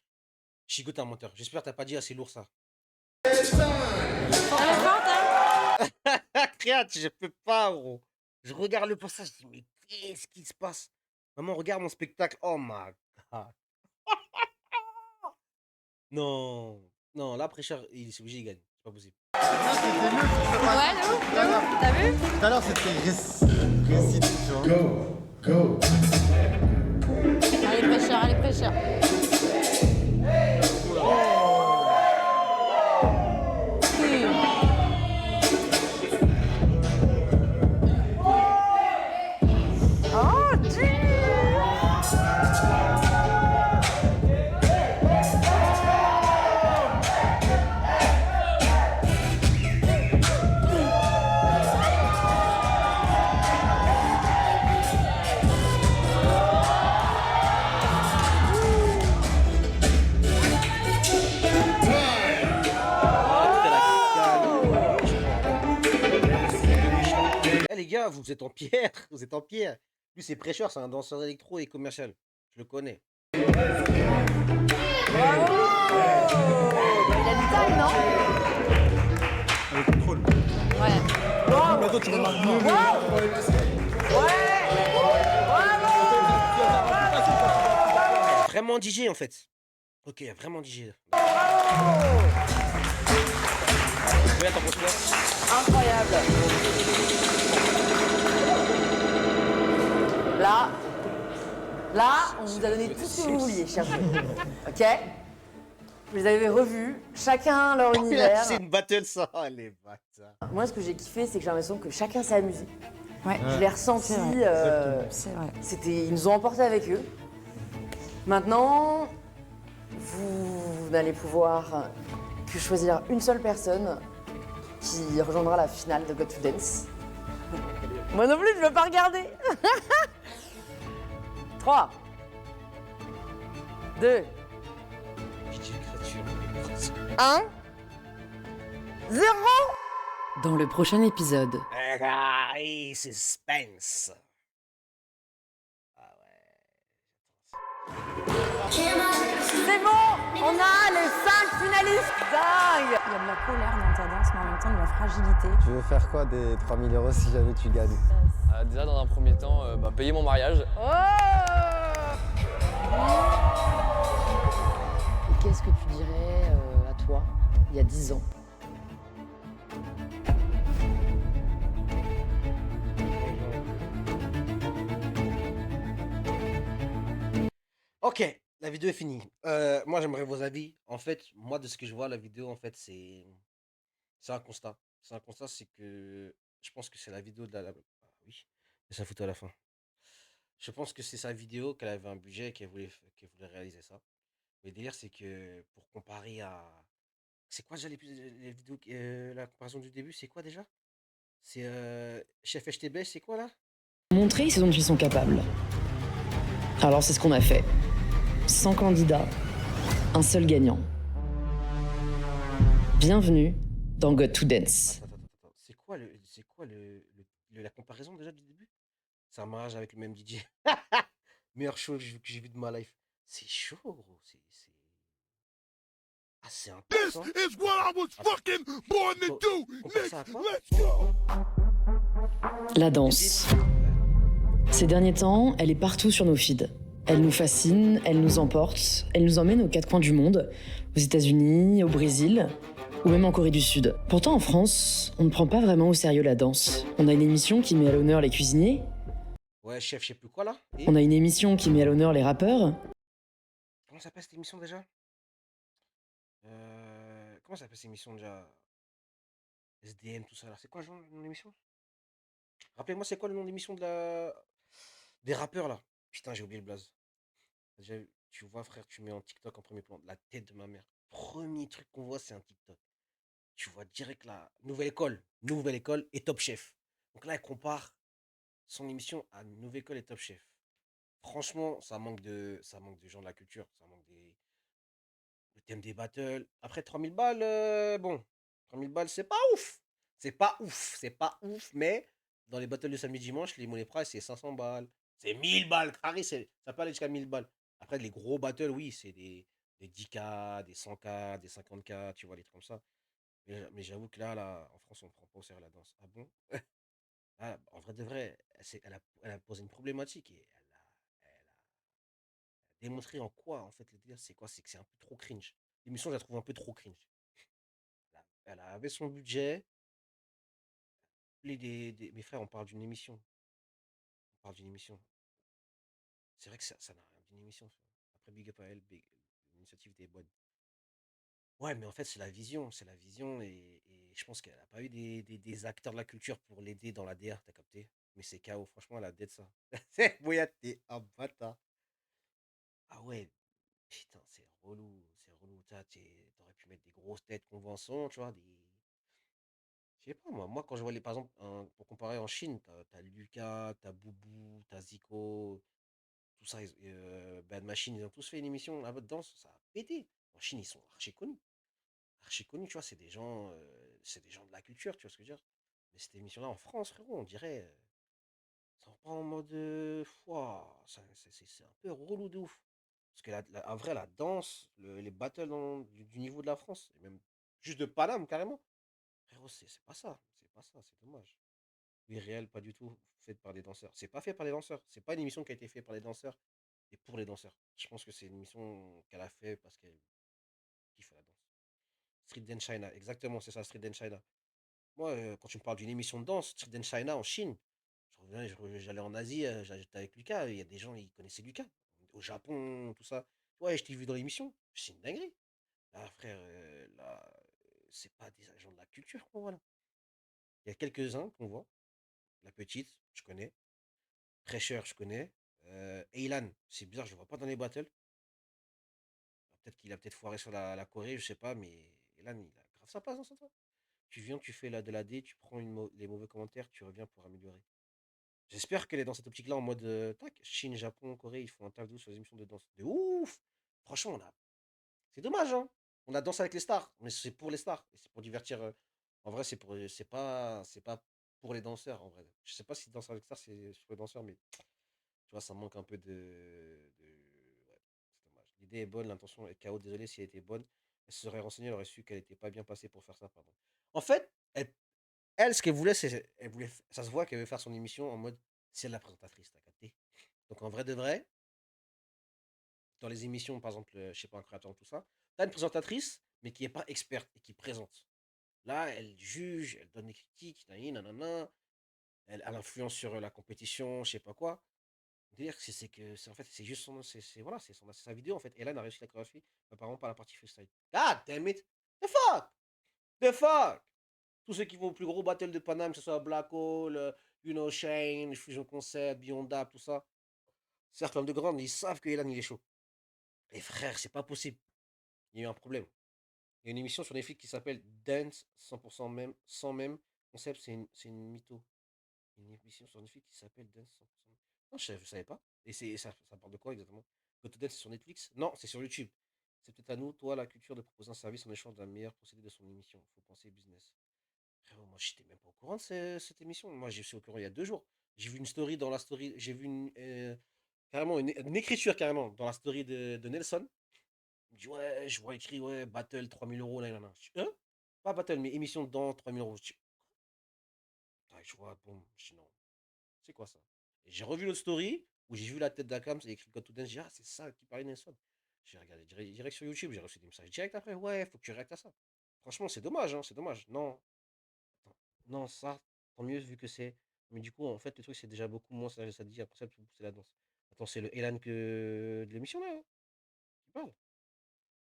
Chico, t'es un menteur. J'espère que t'as pas dit assez lourd ça. Créate, je peux pas, gros. Je regarde le passage, je dis, mais qu'est-ce qui se passe? Maman, regarde mon spectacle. Oh my god. Non. Non, là, Prêcheur, il est obligé, il gagne. C'est pas possible. Ouais, de ouf, t'as vu? Tout à l'heure, c'était récité, tu vois. Go. Allez, Prêcheur, allez, Prêcheur. Oh, Dieu! Eh les gars, vous êtes en pierre. Vous êtes en pierre. Lui, c'est Prêcheur, c'est un danseur électro et commercial. Je le connais. Il a du time, non? Avec contrôle. Ouais. Mais toi, tu remarques mieux. Vraiment DJ en fait. Ok, vraiment DJ. Combien t'en penses quoi? Incroyable. Là, on vous a donné tout ce que vous vouliez, chers amis. Ok? Vous les avez revus, chacun leur univers. C'est une battle ça, les bâtards. Moi, ce que j'ai kiffé, c'est que j'ai l'impression que chacun s'est amusé. Ouais. Je l'ai ressenti. C'est vrai. Ils nous ont emportés avec eux. Maintenant, vous n'allez pouvoir que choisir une seule personne qui rejoindra la finale de Got to Dance. Moi non plus, je ne veux pas regarder. 3, 2, 1, 0. Dans le prochain épisode, Et suspense. C'est bon, on a les 5 finalistes. Dingue. Il y a de la colère dans ta danse, mais en même temps de la fragilité. Tu veux faire quoi des 3000 € si jamais tu gagnes? Déjà, dans un premier temps, payer mon mariage. Et qu'est-ce que tu dirais à toi, il y a 10 ans? Ok, la vidéo est finie. Moi, j'aimerais vos avis. En fait, moi, de ce que je vois, la vidéo, en fait, c'est un constat. C'est un constat, c'est que je pense que c'est la vidéo de la... Ah oui, mais sa photo à la fin. Je pense que c'est sa vidéo, qu'elle avait un budget et qu'elle voulait réaliser ça. Le délire, c'est que pour comparer à... C'est quoi déjà les vidéos... la comparaison du début, c'est quoi déjà? C'est Chef HTB, c'est quoi là? montrer ce dont ils sont capables. Alors c'est ce qu'on a fait. 100 candidats, un seul gagnant. Bienvenue dans Got to Dance. C'est quoi la comparaison déjà du début? C'est un mariage avec le même DJ. Meilleur show que j'ai vu de ma life. C'est chaud, gros. Ah, c'est intense. Hein. This is what I was fucking born to do. Next, let's go. La danse. Ces derniers temps, elle est partout sur nos feeds. Elle nous fascine, elle nous emporte, elle nous emmène aux quatre coins du monde, aux États-Unis, au Brésil, ou même en Corée du Sud. Pourtant, en France, on ne prend pas vraiment au sérieux la danse. On a une émission qui met à l'honneur les cuisiniers. Ouais, chef, je sais plus quoi là. Et On a une émission qui met à l'honneur les rappeurs. comment s'appelle cette émission déjà? Comment s'appelle cette émission déjà? SDM, tout ça là. C'est quoi le nom de l'émission? Rappelez-moi, c'est quoi le nom de l'émission des rappeurs là? Putain, j'ai oublié le blaze. Déjà, tu vois, frère, tu mets en TikTok en premier plan la tête de ma mère. Premier truc qu'on voit, c'est un TikTok. Tu vois direct la nouvelle école et Top Chef. Donc là, elle compare son émission à Nouvelle École et Top Chef. Franchement, ça manque de gens de la culture. Ça manque le thème des battles. Après, 3000 balles, bon. 3000 balles, c'est pas ouf. C'est pas ouf. Mais dans les battles de samedi-dimanche, les money price, c'est 500 balles. C'est 1000 balles. Carré, ça peut aller jusqu'à 1000 balles. Après, les gros battles, oui, c'est des des 10K, des 100K, des 50K, tu vois, les trucs comme ça. Mais j'avoue que là, en France, on ne prend pas au sérieux la danse. Ah bon? Ah, en vrai de vrai, elle a posé une problématique et démontré en quoi, en fait, le délire, c'est quoi? C'est que c'est un peu trop cringe. L'émission, je la trouve un peu trop cringe. Elle avait son budget. Mes frères, on parle d'une émission. On parle d'une émission. C'est vrai que ça n'a rien d'une émission, ça. Après, big up à elle, l'initiative était bonne. Ouais, mais en fait, c'est la vision, et je pense qu'elle n'a pas eu des acteurs de la culture pour l'aider dans la DA, t'as capté? Mais c'est KO, franchement, elle a dead ça. C'est Boya, t'es un bâtard. Ah ouais, putain, c'est relou, c'est relou. T'aurais pu mettre des grosses têtes convention, tu vois, des. Je sais pas, moi, quand je vois par exemple, pour comparer en Chine, t'as Lucas, t'as Boubou, t'as Zico, tout ça, Bad Machine, ils ont tous fait une émission à votre danse, ça a pété. En Chine, ils sont archi connus. Archi connus, tu vois, c'est des gens de la culture, tu vois ce que je veux dire. Mais cette émission-là, en France, frérot, on dirait, ça reprend en mode, ouah, c'est un peu relou de ouf. Parce que en vrai, la danse, les battles du niveau de la France, et même juste de Paname, carrément, frérot, c'est pas ça, c'est pas ça, c'est dommage. Oui, réel, pas du tout fait par des danseurs. C'est pas fait par des danseurs. C'est pas une émission qui a été faite par les danseurs et pour les danseurs. Je pense que c'est une émission qu'elle a fait parce qu'elle kiffe la danse. Street Dance China, exactement, c'est ça, Street Dance China. Moi, quand tu me parles d'une émission de danse, Street Dance China en Chine, j'allais en Asie, j'étais avec Lucas, il y a des gens, ils connaissaient Lucas. Au Japon, tout ça. Ouais, je t'ai vu dans l'émission. C'est une dinguerie. Là, frère, là, c'est pas des agents de la culture qu'on voit là. Il y a quelques-uns qu'on voit. La petite, je connais. Pressure, je connais. Eylan, c'est bizarre, je le vois pas dans les battles. Peut-être qu'il a peut-être foiré sur la Corée, je sais pas, mais Eylan, il a grave sa place dans ça. Tu viens, tu fais de la D, tu prends les mauvais commentaires, tu reviens pour améliorer. J'espère qu'elle est dans cette optique-là en mode tac, Chine, Japon, Corée, ils font un taf de ouf sur les émissions de danse. De ouf! Franchement, c'est dommage, hein. On a Danse avec les stars, mais c'est pour les stars. Et c'est pour divertir. En vrai, c'est pas pour les danseurs, en vrai. Je sais pas si Danse avec les stars, c'est sur les danseurs, mais tu vois, ça manque un peu ouais, c'est dommage. L'idée est bonne, l'intention est KO. Désolé si elle était bonne. Elle se serait renseignée, elle aurait su qu'elle était pas bien passée pour faire ça, pardon. En fait, elle, ce qu'elle voulait, ça se voit qu'elle veut faire son émission en mode, c'est la présentatrice, t'as capté? Donc en vrai de vrai, dans les émissions, par exemple, je sais pas, un créateur, tout ça, t'as une présentatrice, mais qui est pas experte et qui présente. Là, elle juge, elle donne des critiques, nanana, elle influence sur la compétition, je sais pas quoi. Dire c'est que en fait c'est juste voilà, c'est sa vidéo en fait. Et là, elle a réussi la chorégraphie, apparemment pas la partie freestyle. God damn it! The fuck! The fuck! Tous ceux qui vont au plus gros battle de Paname, que ce soit Black Hole, Shane, Fusion Concept, Beyond Dap, tout ça. Cercle Homme de Grande, ils savent que Elan il est chaud. Et frère, c'est pas possible. Il y a eu un problème. Il y a une émission sur Netflix qui s'appelle Dance 100% même, sans même concept, c'est une mytho. Une émission sur Netflix qui s'appelle Dance 100%. Non, je savais pas. Et ça parle de quoi exactement? Go to Dance, c'est sur Netflix? Non, c'est sur YouTube. C'est peut-être à nous, toi, la culture, de proposer un service en échange d'un meilleur procédé de son émission. Faut penser business. Frérot, moi, j'étais même pas au courant de cette émission. Moi, j'ai suis au courant il y a 2 jours. J'ai vu une story dans la story. J'ai vu carrément une écriture carrément dans la story de Nelson. Il me dit, ouais, je vois écrit, ouais, Battle 3000 €. Là, là, là. Je dis, hein? Pas Battle, mais émission dedans, 3000 €. Je dis, ah, je vois, bon, je dis, non. C'est quoi ça? Et j'ai revu l'autre story où j'ai vu la tête d'Akam, c'est écrit God to Dance. J'ai dit, ah, c'est ça qui parlait Nelson. J'ai regardé direct sur YouTube, j'ai reçu des messages direct après. Ouais, faut que tu réactes à ça. Franchement, c'est dommage, hein, c'est dommage. Non, attends, non, ça, tant mieux vu que c'est. Mais du coup, en fait, le truc, c'est déjà beaucoup moins, ça dit un concept pour pousser la danse. Attends, c'est le Elan que de l'émission là, hein, qui parle.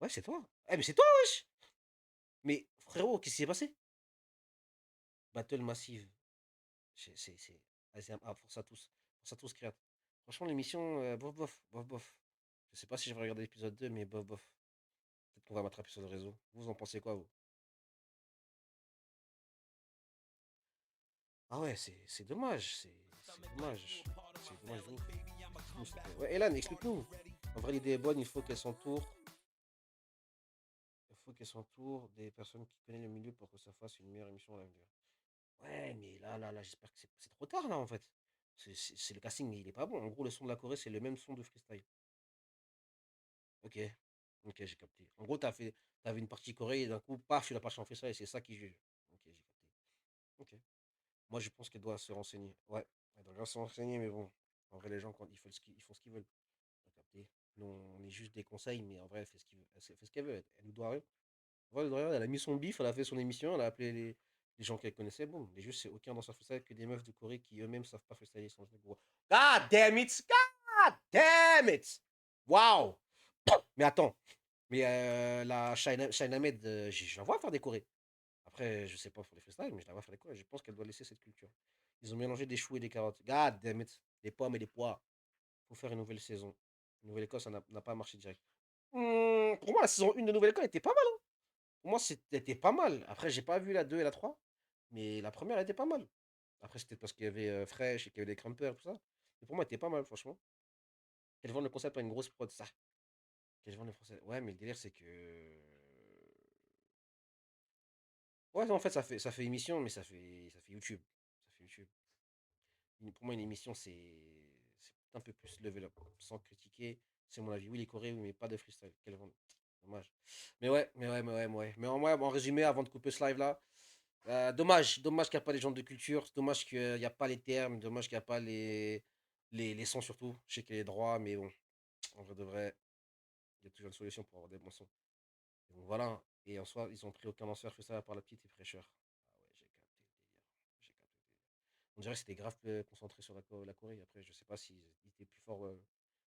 Ouais, c'est toi. Eh, mais c'est toi, wesh! Mais frérot, qu'est-ce qui s'est passé? Battle massive. Vas-y, force à tous. Force à tous, créat. Franchement, l'émission, bof, bof, bof, bof. Je sais pas si je vais regarder l'épisode 2, mais bof, bof. Peut-être qu'on va m'attraper sur le réseau. Vous en pensez quoi, vous? Ah ouais, c'est dommage. C'est dommage. C'est dommage de ouf. Ouais, Elan, explique-nous. En vrai, l'idée est bonne, il faut qu'elle s'entoure. Il faut qu'elle s'entoure des personnes qui connaissent le milieu pour que ça fasse une meilleure émission à l'avenir. Ouais, mais là, j'espère que c'est trop tard, là, en fait. Le casting, il est pas bon. En gros, le son de la Corée, c'est le même son de freestyle. Ok. Ok, j'ai capté. En gros, t'avais une partie Corée et d'un coup, paf, tu l'as partie en freestyle et c'est ça qui juge. Ok, j'ai capté. Ok. Moi, je pense qu'elle doit se renseigner. Ouais, elle doit bien se renseigner, mais bon. En vrai, les gens, quand ils font ce qu'ils veulent. T'as capté. Nous, on est juste des conseils, mais en vrai, elle fait ce qu'il veut. Elle fait ce qu'elle veut. Elle nous doit rien. En vrai, elle nous doit rien. Elle a mis son bif, elle a fait son émission, elle a appelé les gens qu'elle connaissait. Bon, mais juste, c'est aucun danseur freestyle que des meufs de Corée qui eux-mêmes savent pas freestyler sans gros. God damn it! God damn it! Wow! Mais attends. Mais la Shine Ahmed, je la vois faire des chorés. Après, je sais pas pour les freestyles, mais je la vois faire des chorés. Je pense qu'elle doit laisser cette culture. Ils ont mélangé des choux et des carottes. God damn it. Des pommes et des pois. Faut faire une nouvelle saison. Nouvelle-Écosse, ça n'a pas marché direct. Pour moi, la saison 1 de Nouvelle-École était pas mal, hein. Pour moi, c'était pas mal. Après, j'ai pas vu la 2 et la 3, mais la première était pas mal. Après, c'était parce qu'il y avait Fresh et qu'il y avait des Crumpers, tout ça. Mais pour moi, elle était pas mal, franchement. Qu'elle vende le concept à une grosse prod, ça. Qu'elle vende le concept. Ouais, mais le délire, c'est que. Ouais, en fait, ça fait émission, mais ça fait YouTube. Ça fait YouTube. Pour moi, une émission, c'est un peu plus level up. Sans critiquer, c'est mon avis. Oui, les Corées, oui, mais pas de freestyle. Quelle vente. Dommage. Mais en résumé, avant de couper ce live là, dommage qu'il n'y a pas les gens de culture, dommage qu'il n'y a pas les termes, dommage qu'il n'y a pas les sons surtout. Je sais qu'il y a les droits, mais bon, en vrai de vrai, il y a toujours une solution pour avoir des bons sons. Et donc voilà. Et en soi, ils ont pris aucun lanceur fait ça à part la petite et fraîcheur. Ah ouais, j'ai capté le délire. J'ai capté le délire. On dirait que c'était grave concentré sur la Corée. Après, je sais pas s'ils étaient plus forts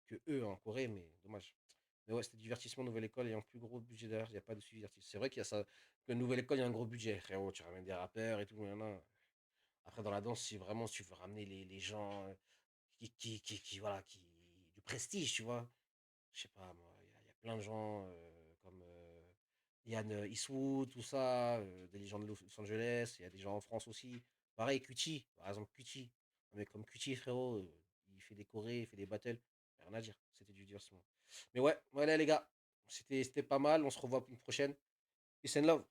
que eux en Corée, mais dommage. Mais ouais, c'était divertissement Nouvelle École et un plus gros budget derrière, il n'y a pas de suivi artistique. C'est vrai qu'il y a ça, que Nouvelle École, il y a un gros budget. Frérot, tu ramènes des rappeurs et tout. Nan. Après, dans la danse, si vraiment tu veux ramener les gens voilà, du prestige, tu vois. Je sais pas, moi, il y a plein de gens comme Yann Eastwood, tout ça, des légendes de Los Angeles, il y a des gens en France aussi. Pareil, Cutie, par exemple, Cutie. Un mec comme Cutie, frérot, il fait des chorés, il fait des battles. Rien à dire, c'était du divertissement. Mais ouais, voilà les gars, c'était pas mal, on se revoit pour une prochaine. Peace and love.